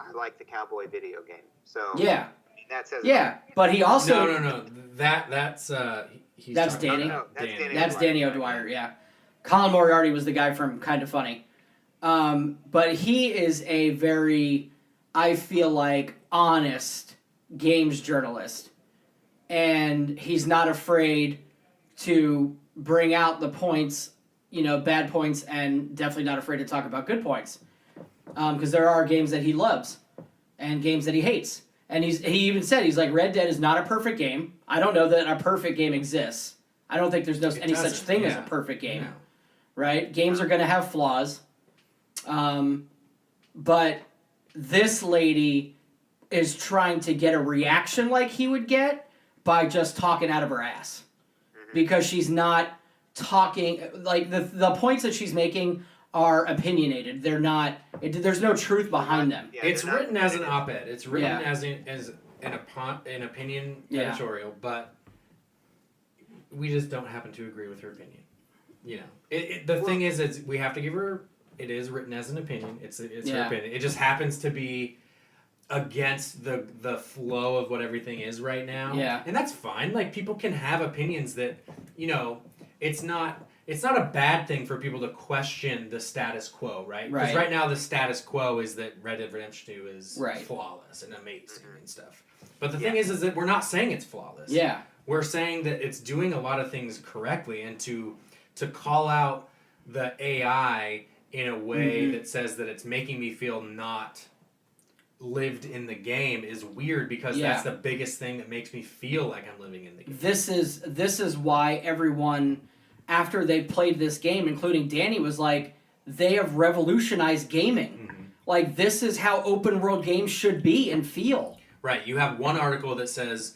I like the cowboy video game. So yeah. That says but he also No. That's That's talking Danny. about Danny. That's Danny O'Dwyer, yeah. Colin Moriarty was the guy from Kind of Funny. But he is a very, I feel like, honest games journalist. And he's not afraid to bring out the points, bad points, and definitely not afraid to talk about good points. Because there are games that he loves and games that he hates. And he even said, he's like, Red Dead is not a perfect game. I don't know that a perfect game exists. I don't think there's any such thing as a perfect game. No. Right? Games are going to have flaws. But this lady is trying to get a reaction like he would get by just talking out of her ass. Because she's not talking, like the points that she's making are opinionated. They're not, there's no truth behind them. Yeah, It's they're not written as an definitive. op-ed. It's written Yeah. as an opinion Yeah. editorial, but we just don't happen to agree with her opinion. The thing is we have to give her. It is written as an opinion. It's her opinion. It just happens to be against the flow of what everything is right now. Yeah. And that's fine. Like, people can have opinions that, it's not a bad thing for people to question the status quo, right? Because right now the status quo is that Red Dead Redemption 2 is flawless and amazing and stuff. But the thing is that we're not saying it's flawless. Yeah. We're saying that it's doing a lot of things correctly, and to call out the AI in a way that says that it's making me feel not lived in the game is weird, because that's the biggest thing that makes me feel like I'm living in the game. This is why everyone, after they played this game, including Danny, was like, they have revolutionized gaming. Like, this is how open world games should be and feel. Right. You have one article that says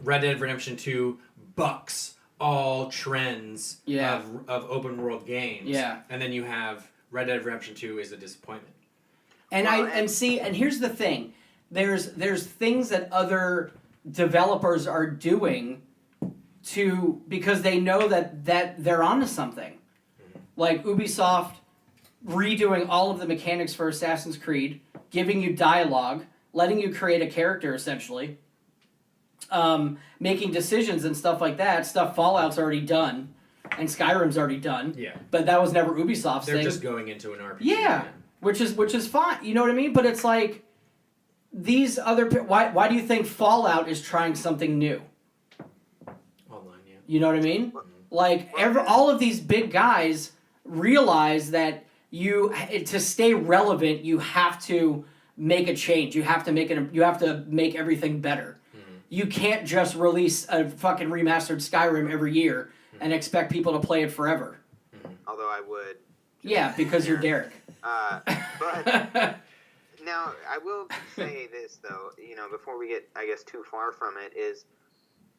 Red Dead Redemption 2 bucks all trends of open world games. Yeah. And then you have Red Dead Redemption 2 is a disappointment. And and here's the thing. There's things that other developers are doing because they know that they're onto something. Like Ubisoft redoing all of the mechanics for Assassin's Creed, giving you dialogue, letting you create a character essentially, making decisions and stuff like that. Stuff Fallout's already done, and Skyrim's already done. Yeah. But that was never Ubisoft's thing. They're just going into an RPG. Yeah. Which is fine, you know what I mean? But it's like, these other... Why do you think Fallout is trying something new? Online, yeah. You know what I mean? Like, all of these big guys realize that to stay relevant, you have to make a change. You have to make everything better. You can't just release a fucking remastered Skyrim every year and expect people to play it forever. Although I would. Yeah, because you're Derek. But now I will say this though, before we get, I guess, too far from it, is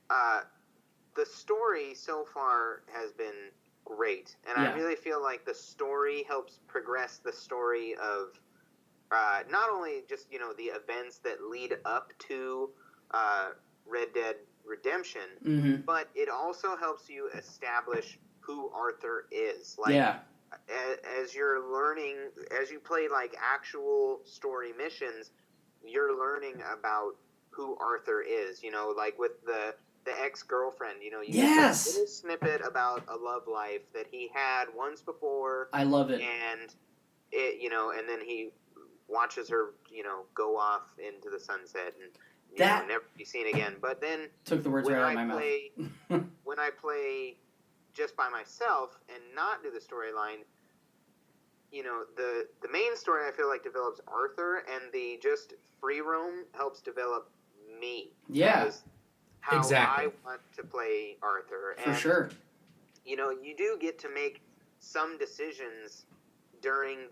the story so far has been great, and I really feel like the story helps progress the story of not only just the events that lead up to Red Dead Redemption, but it also helps you establish who Arthur is. As you're learning, as you play like actual story missions, you're learning about who Arthur is. Like with the ex-girlfriend, you get a little snippet about a love life that he had once before. I love it. And it, and then he watches her, go off into the sunset and never be seen again. But then took the words right out of my mouth. When I play just by myself and not do the storyline, the main story I feel like develops Arthur, and the just free roam helps develop me. Yeah. How exactly. I want to play Arthur. For sure. You do get to make some decisions during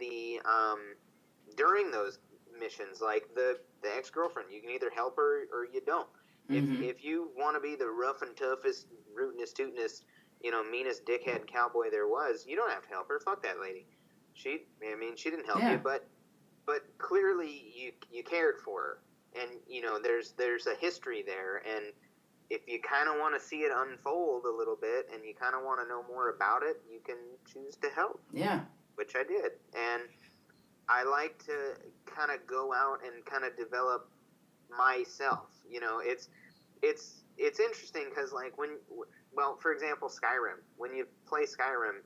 those missions, like the ex-girlfriend. You can either help her or you don't. If you want to be the rough and toughest, rootinest, tootinest, meanest dickhead cowboy there was, you don't have to help her. Fuck that lady. She didn't help you, but clearly you cared for her, and there's a history there, and if you kind of want to see it unfold a little bit, and you kind of want to know more about it, you can choose to help. Yeah, which I did, and I like to kind of go out and kind of develop myself. It's interesting because like when well, for example, Skyrim. When you play Skyrim,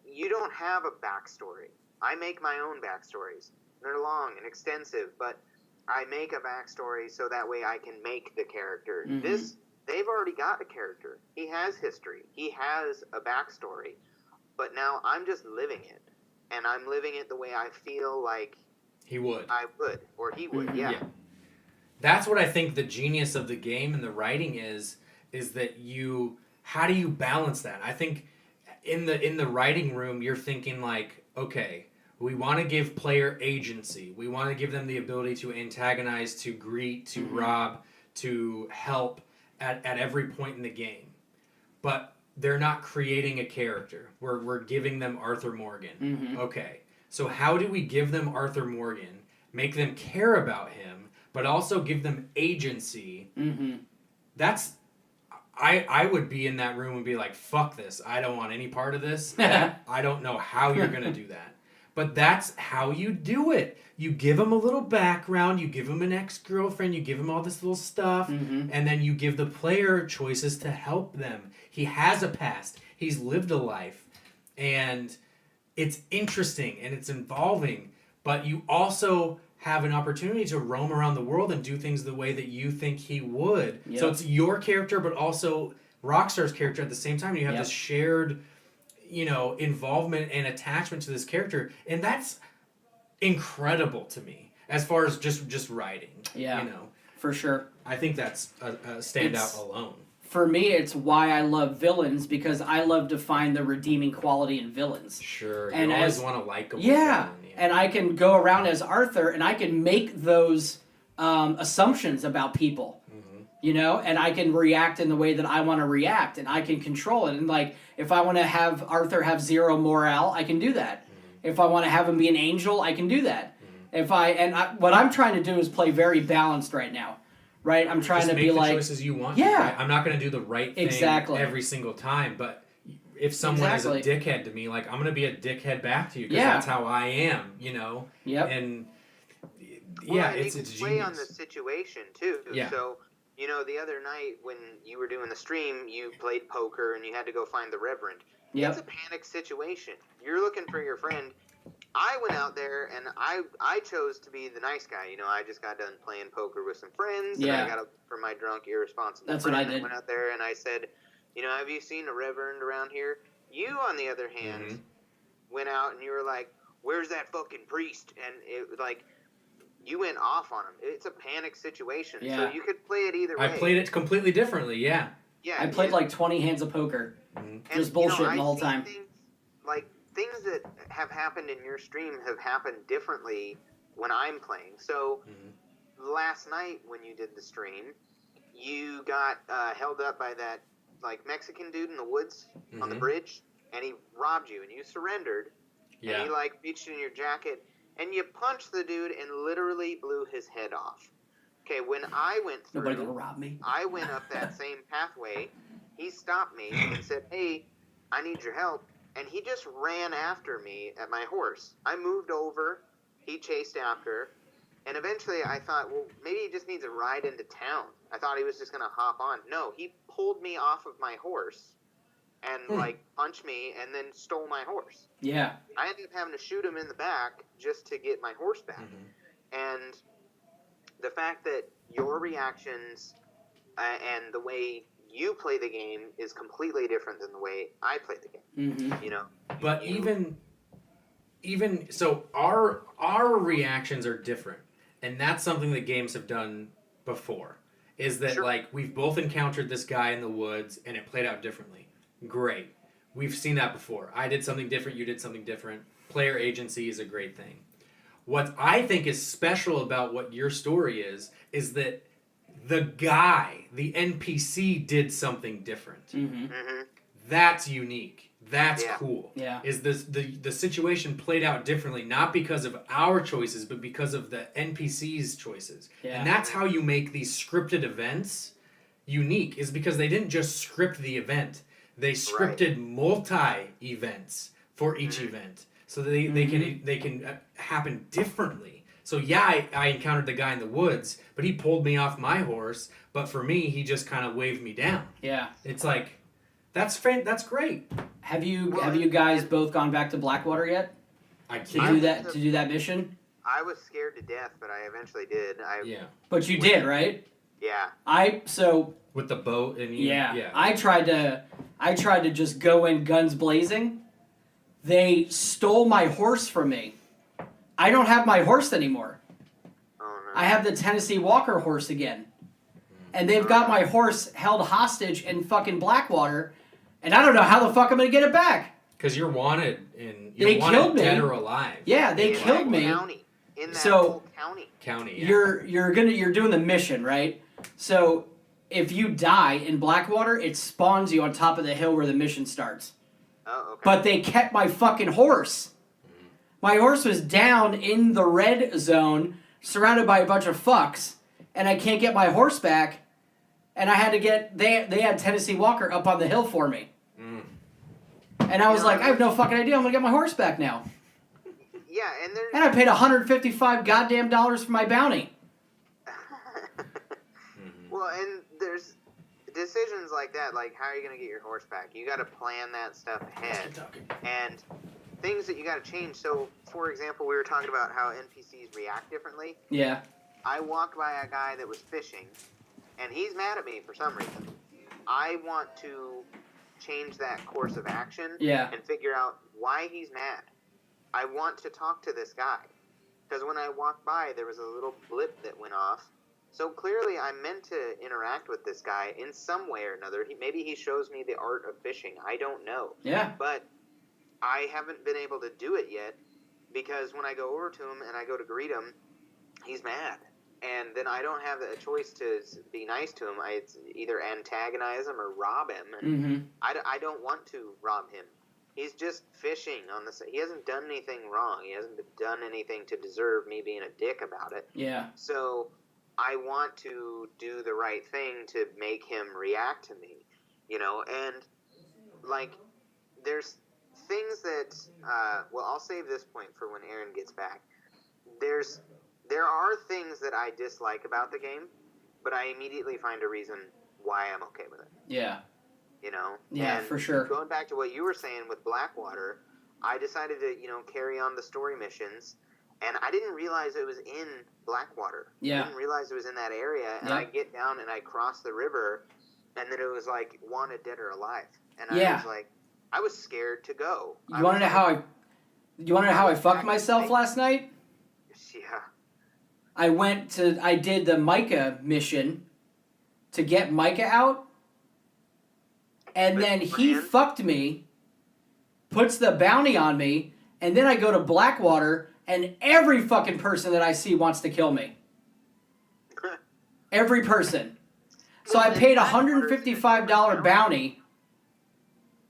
you don't have a backstory. I make my own backstories. They're long and extensive, but I make a backstory so that way I can make the character. Mm-hmm. They've already got a character. He has history. He has a backstory. But now I'm just living it. And I'm living it the way I feel like he would. I would. Or he would, Mm-hmm. yeah. That's what I think the genius of the game and the writing is that how do you balance that? I think in the writing room you're thinking like, okay, we want to give player agency. We want to give them the ability to antagonize, to greet, to rob, to help at every point in the game. But they're not creating a character. We're giving them Arthur Morgan. Mm-hmm. Okay. So how do we give them Arthur Morgan, make them care about him, but also give them agency? Mm-hmm. That's I would be in that room and be like, fuck this. I don't want any part of this. I don't know how you're going to do that. But that's how you do it. You give them a little background, you give them an ex-girlfriend, you give them all this little stuff, and then you give the player choices to help them. He has a past. He's lived a life. And it's interesting and it's involving, but you also have an opportunity to roam around the world and do things the way that you think he would. Yep. So it's your character, but also Rockstar's character at the same time. You have Yep. this shared, involvement and attachment to this character, and that's incredible to me as far as just writing. Yeah, for sure. I think that's a standout alone. For me, it's why I love villains, because I love to find the redeeming quality in villains. Sure, you And always as- want to like them. Yeah, and I can go around as Arthur, and I can make those assumptions about people. And I can react in the way that I want to react, and I can control it. And like, if I want to have Arthur have zero morale, I can do that. If I want to have him be an angel, I can do that. What I'm trying to do is play very balanced right now, right? I'm trying Just to make be the like, choices you want. Yeah. Right? I'm not going to do the right thing Exactly. every single time, but if someone is a dickhead to me, like, I'm going to be a dickhead back to you because that's how I am, Yep. And and it's you can play genius. on the situation too. Yeah. So the other night when you were doing the stream, you played poker and you had to go find the Reverend. Yep. It's a panic situation. You're looking for your friend. I went out there and I chose to be the nice guy. I just got done playing poker with some friends. Yeah. And I got up for my drunk, irresponsible That's friend. what I did. Went out there and I said, have you seen a Reverend around here? You, on the other hand, went out and you were like, where's that fucking priest? And it was like, you went off on him. It's a panic situation. Yeah. So you could play it either way. I played it completely differently, yeah. Yeah. I played like 20 hands of poker. And, Just bullshitting the whole I see time. Things that have happened in your stream have happened differently when I'm playing. So last night when you did the stream, you got held up by that Mexican dude in the woods on the bridge, and he robbed you, and you surrendered. Yeah. And he beat you in your jacket, and you punched the dude and literally blew his head off. Okay, when I went through, Nobody gonna rob me. I went up that same pathway. He stopped me and said, "Hey, I need your help." And he just ran after me at my horse. I moved over. He chased after. And eventually I thought, well, maybe he just needs a ride into town. I thought he was just going to hop on. No, he pulled me off of my horse and, punched me and then stole my horse. Yeah. I ended up having to shoot him in the back just to get my horse back. And the fact that your reactions and the way you play the game is completely different than the way I play the game. But even so, our reactions are different, and that's something that games have done before. Is that we've both encountered this guy in the woods, and it played out differently. Great, we've seen that before. I did something different. You did something different. Player agency is a great thing. What I think is special about what your story is that the guy, the NPC, did something different. That's unique. That's cool. Yeah. Is the situation played out differently, not because of our choices, but because of the NPC's choices. Yeah. And that's how you make these scripted events unique, is because they didn't just script the event. They scripted multi-events for each event. So they can happen differently. So yeah, I encountered the guy in the woods, but he pulled me off my horse. But for me, he just kind of waved me down. Yeah. It's like, That's great. Have you guys both gone back to Blackwater yet? I To can't. do that mission? I was scared to death, but I eventually did. Yeah. But you did, right? Yeah. With the boat and I tried to just go in guns blazing. They stole my horse from me. I don't have my horse anymore. Oh, no. I have the Tennessee Walker horse again. And they've got my horse held hostage in fucking Blackwater, and I don't know how the fuck I'm gonna get it back. Because you're wanted They killed me. dead or alive. Yeah, they killed me. County. In that So- whole county. County. Yeah. You're doing the mission, right? So if you die in Blackwater, it spawns you on top of the hill where the mission starts. Oh, okay. But they kept my fucking horse. My horse was down in the red zone, surrounded by a bunch of fucks, and I can't get my horse back. And I had to get they had Tennessee Walker up on the hill for me. And I was like, I have no fucking idea. I'm gonna get my horse back now. Yeah, and there's... And I paid $155 goddamn dollars for my bounty. Well, and there's decisions like that, like how are you going to get your horse back? You got to plan that stuff ahead. And things that you got to change. So, for example, we were talking about how NPCs react differently. Yeah. I walked by a guy that was fishing, and he's mad at me for some reason. I want to change that course of action and figure out why he's mad. I want to talk to this guy. Because when I walked by, there was a little blip that went off. So clearly I'm meant to interact with this guy in some way or another. Maybe he shows me the art of fishing. I don't know. Yeah. But I haven't been able to do it yet because when I go over to him and I go to greet him, he's mad. And then I don't have a choice to be nice to him. I either antagonize him or rob him. And I don't want to rob him. He's just fishing on the side. He hasn't done anything wrong. He hasn't done anything to deserve me being a dick about it. Yeah. So I want to do the right thing to make him react to me, you know? And, like, there's things that, well, I'll save this point for when Aaron gets back. There are things that I dislike about the game, but I immediately find a reason why I'm okay with it. Yeah. You know? Yeah, and for sure. Going back to what you were saying with Blackwater, I decided to, carry on the story missions, and I didn't realize it was in Blackwater. Yeah. I didn't realize it was in that area, and I get down and I cross the river, and then it was like, wanted dead or alive. And I was like, I was scared to go. You want to know how I fucked myself last night? Yeah. I did the Micah mission to get Micah out, and then he fucked me, puts the bounty on me, and then I go to Blackwater, and every fucking person that I see wants to kill me. Every person. So I paid $155 bounty.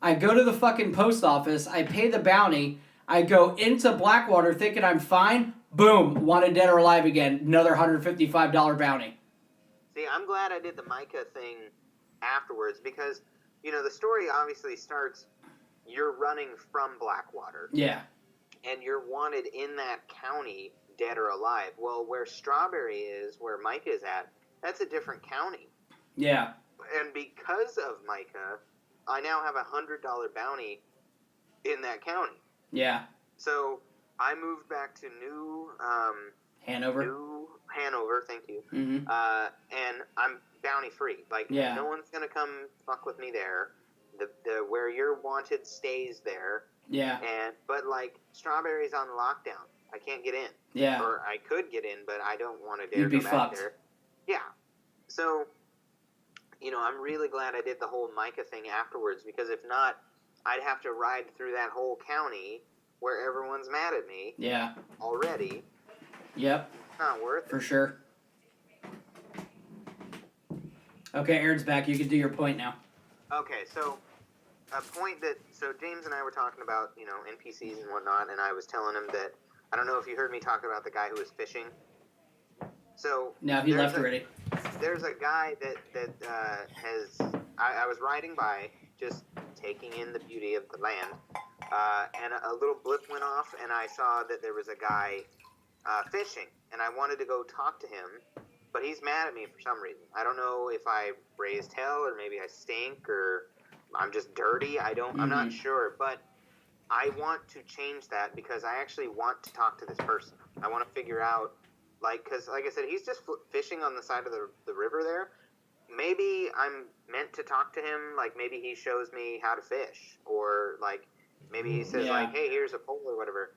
I go to the fucking post office, I pay the bounty, I go into Blackwater thinking I'm fine, boom, wanted dead or alive again, another $155 bounty. See, I'm glad I did the Micah thing afterwards because, the story obviously starts, you're running from Blackwater. Yeah. And you're wanted in that county, dead or alive. Well, where Strawberry is, where Micah is at, that's a different county. Yeah. And because of Micah, I now have a $100 bounty in that county. Yeah. So I moved back to Hanover. New Hanover, thank you. Mm-hmm. And I'm bounty free. Like, no one's gonna come fuck with me there. The where you're wanted stays there. Yeah. But like Strawberry's on lockdown. I can't get in. Yeah. Or I could get in, but I don't want to dare You'd be go back fucked. there. Yeah. So, I'm really glad I did the whole Micah thing afterwards because if not, I'd have to ride through that whole county where everyone's mad at me. Yeah. Already. Yep. It's not worth it. For sure. Okay, Aaron's back. You can do your point now. Okay, so a point so James and I were talking about, NPCs and whatnot, and I was telling him that, I don't know if you heard me talking about the guy who was fishing. So No, he left already. There's a guy that I was riding by, just taking in the beauty of the land, and a little blip went off, and I saw that there was a guy fishing, and I wanted to go talk to him, but he's mad at me for some reason. I don't know if I raised hell, or maybe I stink, or I'm just dirty. I'm not sure, but I want to change that because I actually want to talk to this person. I want to figure out, like, because like I said, he's just fishing on the side of the river there. Maybe I'm meant to talk to him. Like, maybe he shows me how to fish, or like maybe he says like, hey, here's a pole or whatever.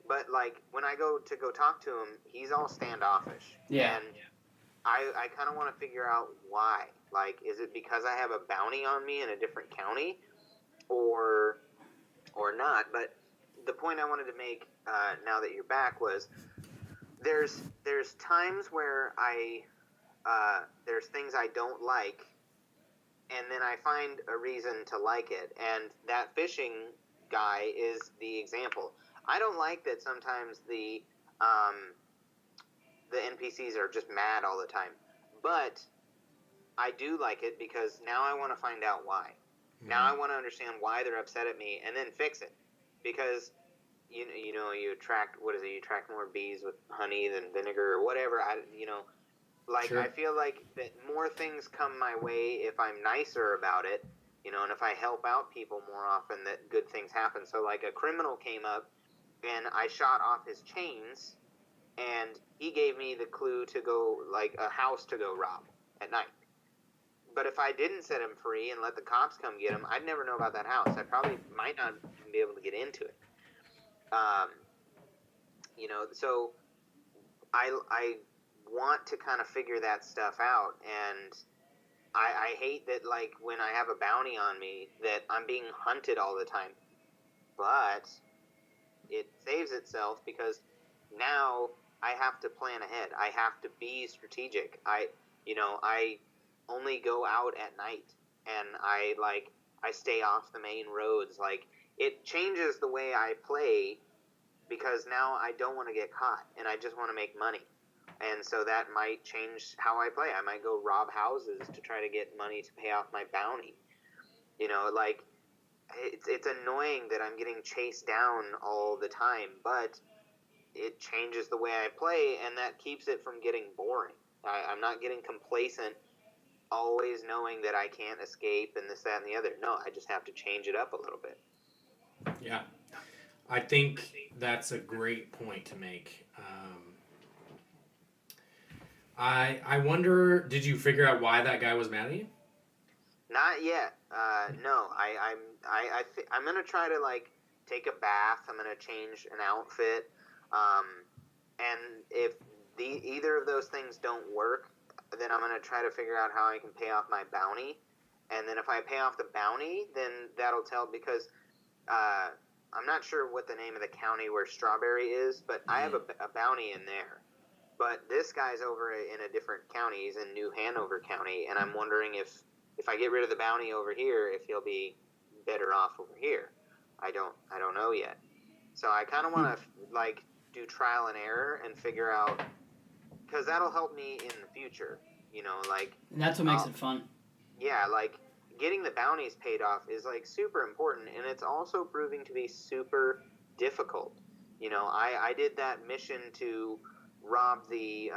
But like when I go talk to him, he's all standoffish. Yeah. And I kind of want to figure out why. Like, is it because I have a bounty on me in a different county, or not? But the point I wanted to make now that you're back was there's times where there's things I don't like, and then I find a reason to like it, and that fishing guy is the example. I don't like that sometimes the NPCs are just mad all the time, but I do like it because now I want to find out why. Mm-hmm. Now I want to understand why they're upset at me and then fix it, because you attract you attract more bees with honey than vinegar or whatever. Sure. I feel like that more things come my way if I'm nicer about it, and if I help out people more often, that good things happen. So like a criminal came up and I shot off his chains, and he gave me the clue to go, like, a house to go rob at night. But if I didn't set him free and let the cops come get him, I'd never know about that house. I probably might not be able to get into it. So I want to kind of figure that stuff out, and I hate that, like, when I have a bounty on me, that I'm being hunted all the time. But it saves itself because now I have to plan ahead. I have to be strategic. I only go out at night, and I stay off the main roads. Like, it changes the way I play because now I don't want to get caught, and I just want to make money. And so that might change how I play. I might go rob houses to try to get money to pay off my bounty. It's annoying that I'm getting chased down all the time, but it changes the way I play, and that keeps it from getting boring. I'm not getting complacent, always knowing that I can't escape and this, that, and the other. No, I just have to change it up a little bit. Yeah. I think that's a great point to make. I wonder, did you figure out why that guy was mad at you? Not yet. No. I'm gonna try to, like, take a bath. I'm gonna change an outfit. And if either of those things don't work, then I'm gonna try to figure out how I can pay off my bounty. And then if I pay off the bounty, then that'll tell, because I'm not sure what the name of the county where Strawberry is, but I have a bounty in there. But this guy's over in a different county. He's in New Hanover County, and I'm wondering if I get rid of the bounty over here, if he'll be better off over here. I don't know yet. So I kind of want to, like, do trial and error and figure out, because that'll help me in the future. And that's what makes it fun. Yeah, like, getting the bounties paid off is, like, super important, and it's also proving to be super difficult. I did that mission to rob the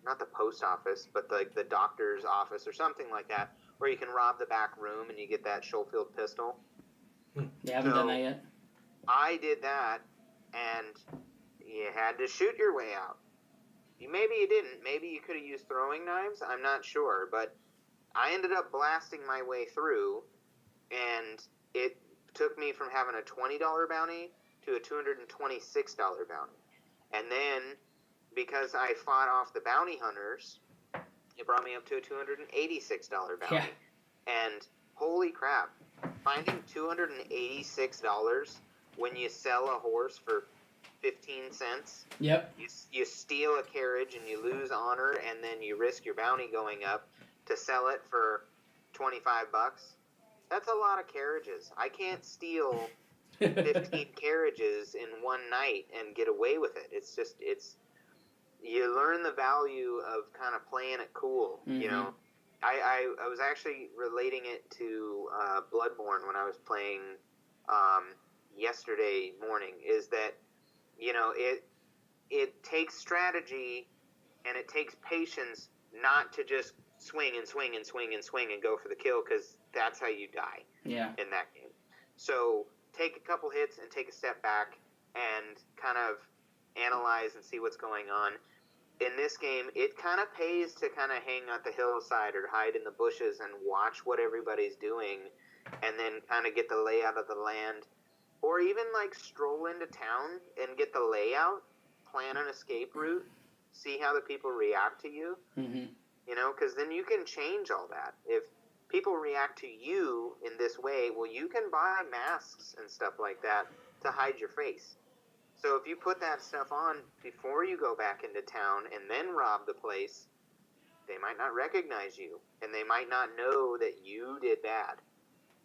not the post office, but the doctor's office or something like that, where you can rob the back room and you get that Schofield pistol. Yeah, I haven't done that yet. I did that, and you had to shoot your way out. Maybe you didn't. Maybe you could have used throwing knives. I'm not sure, but I ended up blasting my way through, and it took me from having a $20 bounty to a $226 bounty. And then, because I fought off the bounty hunters, it brought me up to a $286 bounty. Yeah. And holy crap, finding $286 when you sell a horse for 15 cents. Yep. You steal a carriage and you lose honor, and then you risk your bounty going up to sell it for $25. That's a lot of carriages. I can't steal 15 carriages in one night and get away with it. It's you learn the value of kind of playing it cool. Mm-hmm. I was actually relating it to Bloodborne when I was playing yesterday morning, is that it takes strategy and it takes patience not to just swing and swing and swing and swing and go for the kill, because that's how you die in that game. So take a couple hits and take a step back and kind of analyze and see what's going on. In this game, it kind of pays to kind of hang at the hillside or hide in the bushes and watch what everybody's doing, and then kind of get the layout of the land, or even like stroll into town and get the layout, plan an escape route, see how the people react to you. Mm-hmm. You know, because then you can change all that. If people react to you in this way, well, you can buy masks and stuff like that to hide your face. So if you put that stuff on before you go back into town and then rob the place, they might not recognize you, and they might not know that you did bad.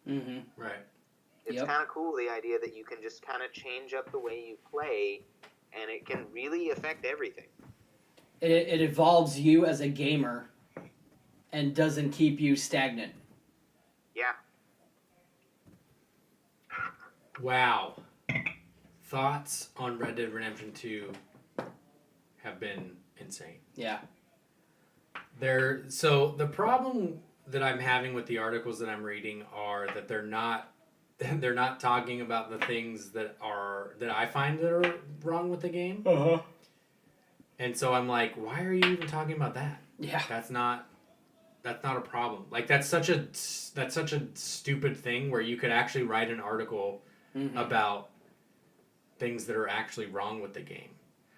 Mm-hmm. Right. It's kind of cool, the idea that you can just kind of change up the way you play, and it can really affect everything. It evolves you as a gamer and doesn't keep you stagnant. Yeah. Wow. Thoughts on Red Dead Redemption 2 have been insane. Yeah. So the problem that I'm having with the articles that I'm reading are that they're not talking about the things that I find that are wrong with the game. Uh-huh. And so I'm like, why are you even talking about that? Yeah. That's not a problem. Like that's such a stupid thing where you could actually write an article about things that are actually wrong with the game.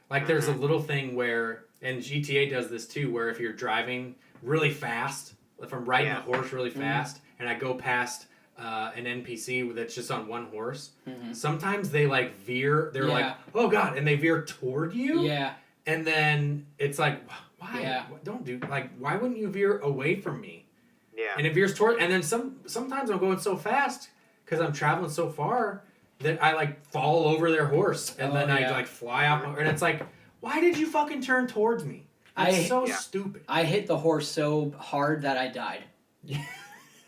Like there's a little thing where, and GTA does this too, where if you're driving really fast, if I'm riding a horse really fast and I go past an NPC that's just on one horse, sometimes they like veer, they're like, oh God, and they veer toward you. Yeah. And then it's like, why? Yeah. Don't do, like, why wouldn't you veer away from me? Yeah. And it veers toward, and then sometimes I'm going so fast because I'm traveling so far that I like fall over their horse, and then I like fly off, and it's like, why did you fucking turn towards me? That's so stupid. I hit the horse so hard that I died.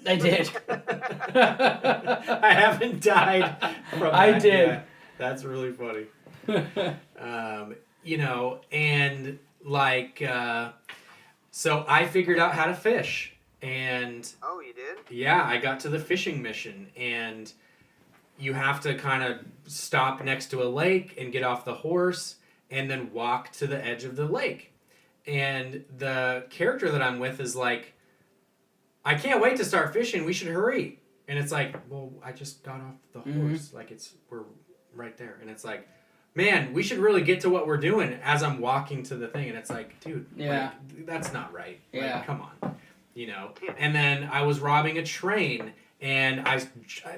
I did. I haven't died from that I did. yet. That's really funny. You know, and like, so I figured out how to fish, and Oh, you did? yeah, I got to the fishing mission, and you have to kind of stop next to a lake and get off the horse and then walk to the edge of the lake. And the character that I'm with is like, I can't wait to start fishing. We should hurry. And it's like, well, I just got off the horse. Like we're right there. And it's like, man, we should really get to what we're doing as I'm walking to the thing. And it's like, dude, like, that's not right. Yeah. Like, come on. You know? And then I was robbing a train, and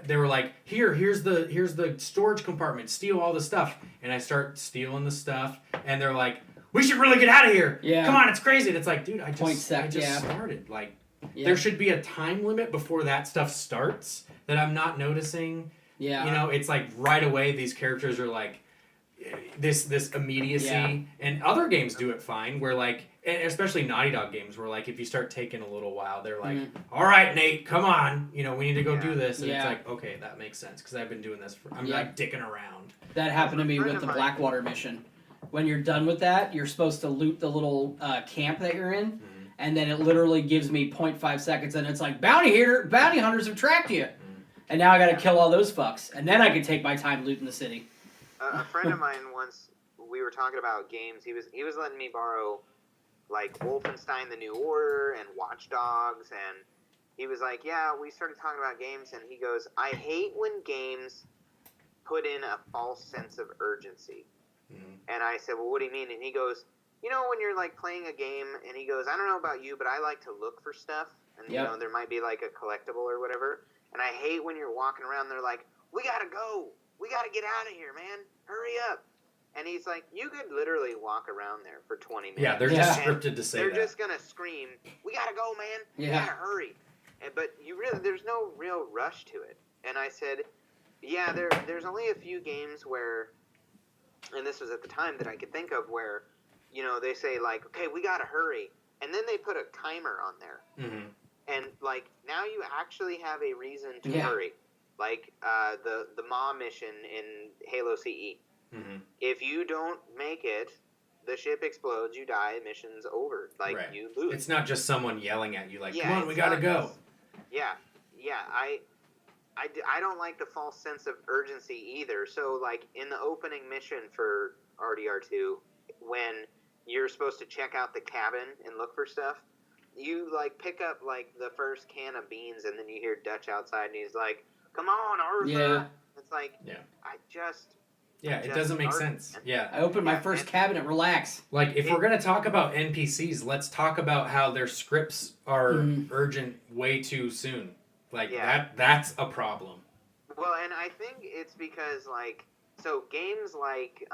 they were like, here's the storage compartment, steal all the stuff. And I start stealing the stuff, and they're like, we should really get out of here. Yeah. Come on, it's crazy. And it's like, dude, I just Yeah. started. Like, there should be a time limit before that stuff starts that I'm not noticing. Yeah. You know, it's like right away these characters are like this immediacy, and other games do it fine, where like, and especially Naughty Dog games, where like if you start taking a little while, they're like, all right, Nate, come on, you know, we need to go do this. And it's like, okay, that makes sense, because I've been doing this I'm like dicking around. That happened to me with the Blackwater mission. When you're done with that, you're supposed to loot the little camp that you're in, and then it literally gives me 0.5 seconds, and it's like, bounty hunters have tracked you. And now I gotta kill all those fucks, and then I can take my time looting the city. A friend of mine once, we were talking about games, he was letting me borrow like Wolfenstein the New Order and Watch Dogs, and he was like, yeah, we started talking about games, and he goes, I hate when games put in a false sense of urgency. And I said, well, what do you mean? And he goes, you know, when you're like playing a game, and he goes, I don't know about you, but I like to look for stuff, and you know, there might be like a collectible or whatever, and I hate when you're walking around, they're like, we gotta go, we gotta get out of here, man, hurry up. And he's like, you could literally walk around there for 20 minutes. Yeah, they're just scripted to say they're just going to scream, we got to go, man. We got to hurry. But there's no real rush to it. And I said, yeah, there's only a few games where, and this was at the time that I could think of, where, you know, they say like, okay, we got to hurry. And then they put a timer on there. And like, now you actually have a reason to hurry. Like the Maw mission in Halo CE. If you don't make it, the ship explodes, you die, mission's over. Like, Right. you lose. It's not just someone yelling at you like, Yeah, come on, we it's gotta not go. just- Yeah, I don't like the false sense of urgency either. So, like, in the opening mission for RDR2, when you're supposed to check out the cabin and look for stuff, you, like, pick up, like, the first can of beans, and then you hear Dutch outside, and he's like, come on, Arthur! Yeah. It's like, Yeah. Yeah, it just doesn't make Arthur, sense. man. Yeah. I opened my Yeah, first and- cabinet. Relax. Like, if we're going to talk about NPCs, let's talk about how their scripts are Mhm. urgent way too soon. Like, Yeah. that's a problem. Well, and I think it's because, like, so games like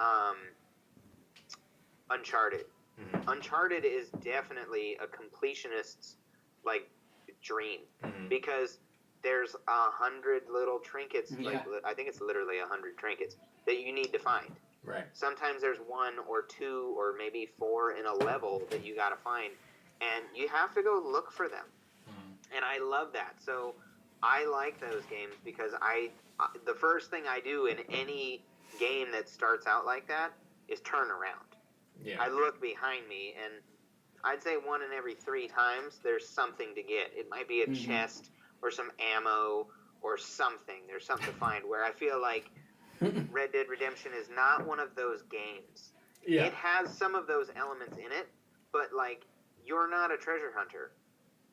Uncharted. Mhm. Uncharted is definitely a completionist's, like, dream. Mhm. Because there's 100 little trinkets, like, Yeah. I think it's literally 100 trinkets, that you need to find. Right. Sometimes there's 1 or 2 or maybe 4 in a level that you gotta find, and you have to go look for them. And I love that. So I like those games because the first thing I do in any game that starts out like that is turn around. Yeah. I look behind me, and I'd say 1 in every 3 times there's something to get. It might be a Mhm. chest or some ammo or something. There's something to find, where I feel like Red Dead Redemption is not one of those games. Yeah. It has some of those elements in it, but, like, you're not a treasure hunter.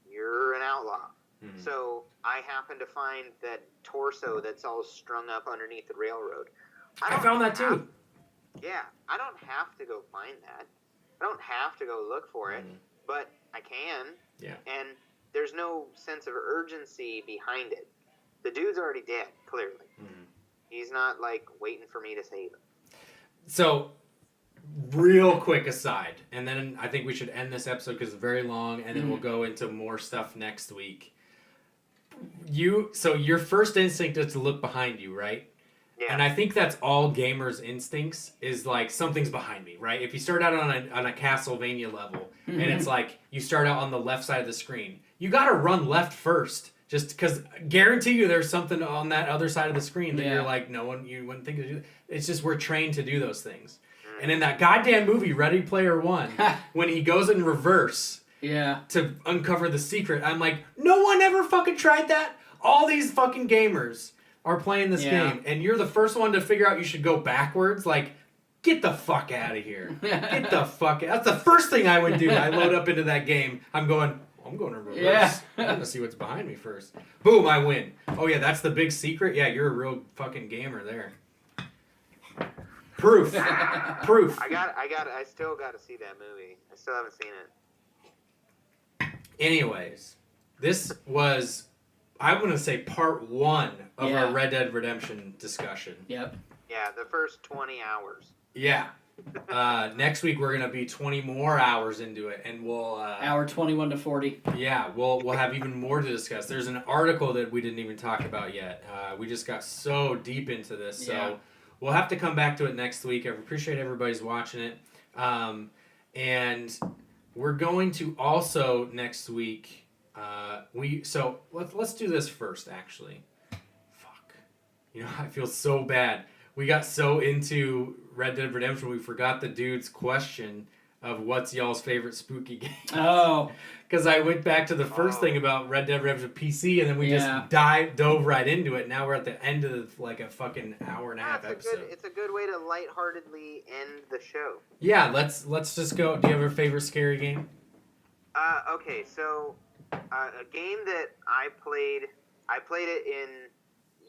You're an outlaw. Mhm. So I happen to find that torso that's all strung up underneath the railroad. I don't found that have- too. Yeah, I don't have to go find that. I don't have to go look for it, Mhm. but I can. Yeah. And there's no sense of urgency behind it. The dude's already dead, clearly. Mhm. He's not, like, waiting for me to save him. So, real quick aside, and then I think we should end this episode because it's very long, and then we'll go into more stuff next week. So your first instinct is to look behind you, right? Yeah. And I think that's all gamers' instincts is like something's behind me, right? If you start out on a Castlevania level, and it's like you start out on the left side of the screen, you got to run left first, just because guarantee you there's something on that other side of the screen that you're like, you wouldn't think to do. It's just we're trained to do those things. And in that goddamn movie, Ready Player One, when he goes in reverse Yeah. to uncover the secret, I'm like, no one ever fucking tried that? All these fucking gamers are playing this game, and you're the first one to figure out you should go backwards? Like, get the fuck out of here. Get the fuck out. That's the first thing I would do. I load up into that game. I'm going to reverse. Yeah. I'm going to see what's behind me first. Boom, I win. Oh, yeah, that's the big secret? Yeah, you're a real fucking gamer there. Proof. Proof. I still got to see that movie. I still haven't seen it. Anyways, this was, I'm going to say, part 1 of our Red Dead Redemption discussion. Yep. Yeah, the first 20 hours. Yeah. Next week we're going to be 20 more hours into it, and we'll... Hour 21 to 40. Yeah, we'll have even more to discuss. There's an article that we didn't even talk about yet. We just got so deep into this, so we'll have to come back to it next week. I appreciate everybody's watching it. And we're going to also next week... let's do this first, actually. Fuck. You know, I feel so bad. We got so into Red Dead Redemption, we forgot the dude's question of what's y'all's favorite spooky game. Oh. Because I went back to the first thing about Red Dead Redemption PC, and then we just dove right into it. Now we're at the end of like a fucking hour and a half episode. It's a good way to lightheartedly end the show. Yeah, let's just go. Do you have a favorite scary game? Okay, so a game that I played it in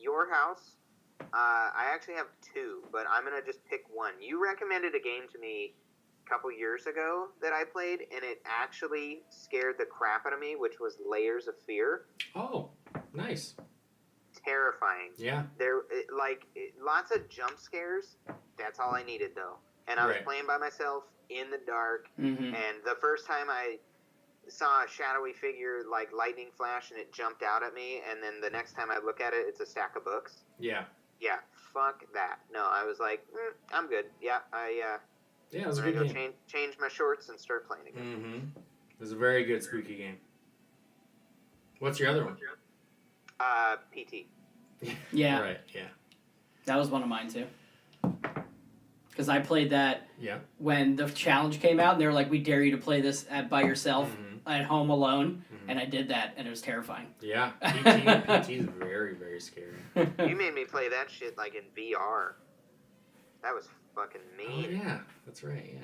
your house. I actually have 2, but I'm going to just pick one. You recommended a game to me a couple years ago that I played, and it actually scared the crap out of me, which was Layers of Fear. Oh, nice. Terrifying. Yeah. Lots of jump scares. That's all I needed, though. And I was playing by myself in the dark, and the first time I saw a shadowy figure, like lightning flash, and it jumped out at me, and then the next time I look at it, it's a stack of books. Yeah. Yeah, fuck that. No, I was like, I'm good. Yeah, it was a I'm good gonna game. go change my shorts and start playing again. Mm-hmm. It was a very good spooky game. What's your other one? PT. Yeah. Right, yeah. That was one of mine, too. Because I played that Yeah. when the challenge came out, and they were like, "We dare you to play this by yourself at home alone," and I did that, and it was terrifying. Yeah. PT is very, very scary. You made me play that shit like in VR. That was fucking Oh, mean. yeah. That's right,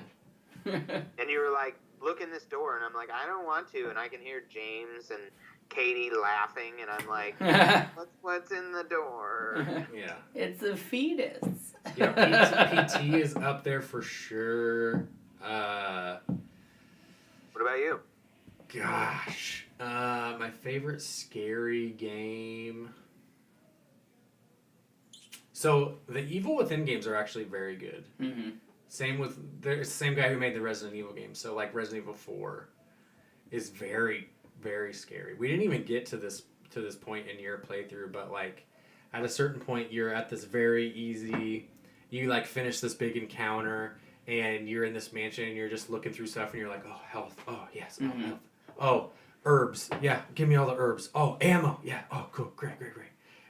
yeah. And you were like, look in this door, and I'm like, I don't want to, and I can hear James and Katie laughing, and I'm like, what's in the door? Yeah. It's a fetus. Yeah, PT is up there for sure. What about you? Gosh. My favorite scary game. So the Evil Within games are actually very good. Mm-hmm. Same with the same guy who made the Resident Evil games. So like Resident Evil 4 is very, very scary. We didn't even get to this point in your playthrough, but like at a certain point you're at this very easy, you like finish this big encounter and you're in this mansion and you're just looking through stuff and you're like, oh, health, oh yes, oh health, oh herbs, yeah, give me all the herbs, oh ammo, yeah, oh cool, great.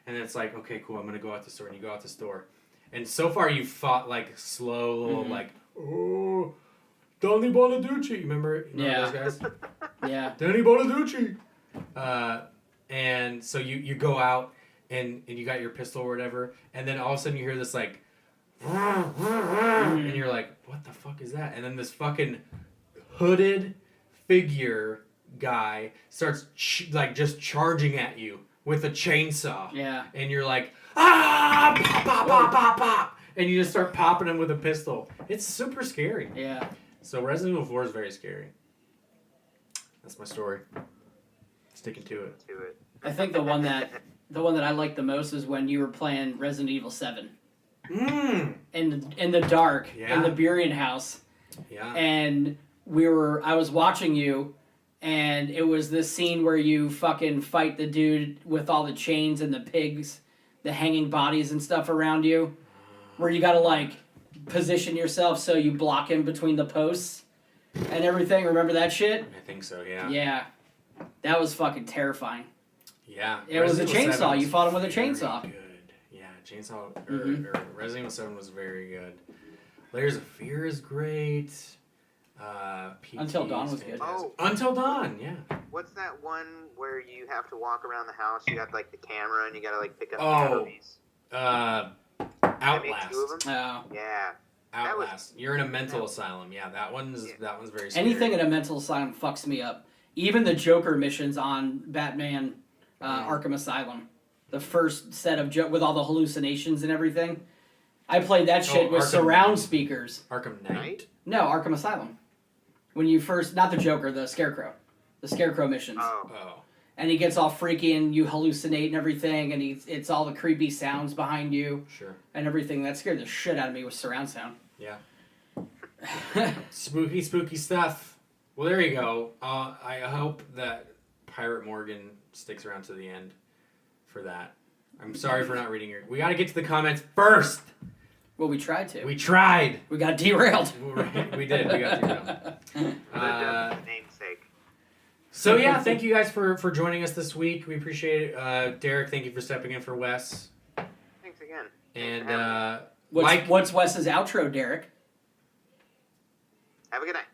And it's like, okay, cool, I'm gonna go out the store, and you go out the store. And so far you've fought like slow little like, oh, Donny Bonaducci, remember those guys? Yeah. Danny Bonaducci. And so you go out and you got your pistol or whatever, and then all of a sudden you hear this like, and you're like, what the fuck is that? And then this fucking hooded figure guy starts just charging at you with a chainsaw. Yeah. And you're like, ah, pop, pop, pop, pop, pop. And you just start popping him with a pistol. It's super scary. Yeah. So Resident Evil 4 is very scary. That's my story. Sticking to it. I think the one that I like the most is when you were playing Resident Evil 7. In the dark, in the Burien house. Yeah. And I was watching you, and it was this scene where you fucking fight the dude with all the chains and the pigs, the hanging bodies and stuff around you, where you gotta like position yourself so you block him between the posts and everything. Remember that shit? I think so, yeah. Yeah. That was fucking terrifying. Yeah. It was a chainsaw. You fought him with a chainsaw. Good. Yeah, chainsaw. Resident Evil 7 was very good. Layers of Fear is great. PT Until Dawn was good. Oh. Until Dawn, yeah. What's that one where you have to walk around the house? You got like the camera and you gotta like pick up the movies. Outlast. 2 of them? Oh. Yeah. Outlast. You're in a mental asylum. Yeah, that one's very scary. Anything in a mental asylum fucks me up. Even the Joker missions on Batman Arkham Asylum. The first set of with all the hallucinations and everything. I played that shit with surround speakers. Arkham Knight? No, Arkham Asylum. When you first, not the Joker, the Scarecrow. The Scarecrow missions. Oh. And he gets all freaky and you hallucinate and everything, and it's all the creepy sounds behind you. Sure. And everything. That scared the shit out of me with surround sound. Yeah. Spooky stuff. Well, there you go. I hope that Pirate Morgan sticks around to the end for that. I'm sorry for not reading we got to get to the comments first. Well, we tried to. We tried. We got derailed. We did. We got derailed. Namesake. So yeah, thank you guys for joining us this week. We appreciate it. Derek, thank you for stepping in for Wes. Thanks again. And what's Wes's outro, Derek? Have a good night.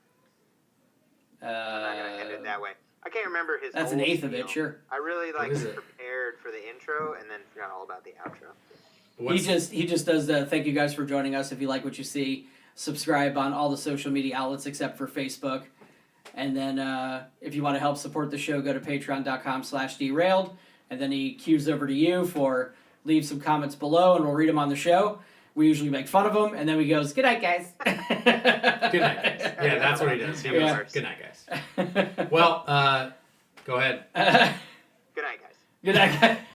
I'm not gonna end it that way. I can't remember his. That's an eighth of it, sure. I really prepared for the intro and then forgot all about the outro. He just does the thank you guys for joining us. If you like what you see, subscribe on all the social media outlets except for Facebook. And then if you want to help support the show, go to patreon.com/derailed. And then he cues over to you for leave some comments below and we'll read them on the show. We usually make fun of them and then he goes, good night, guys. Good night, guys. Yeah, that's what he does. He goes, good night, guys. Well, go ahead. Good night, guys. Good night, guys.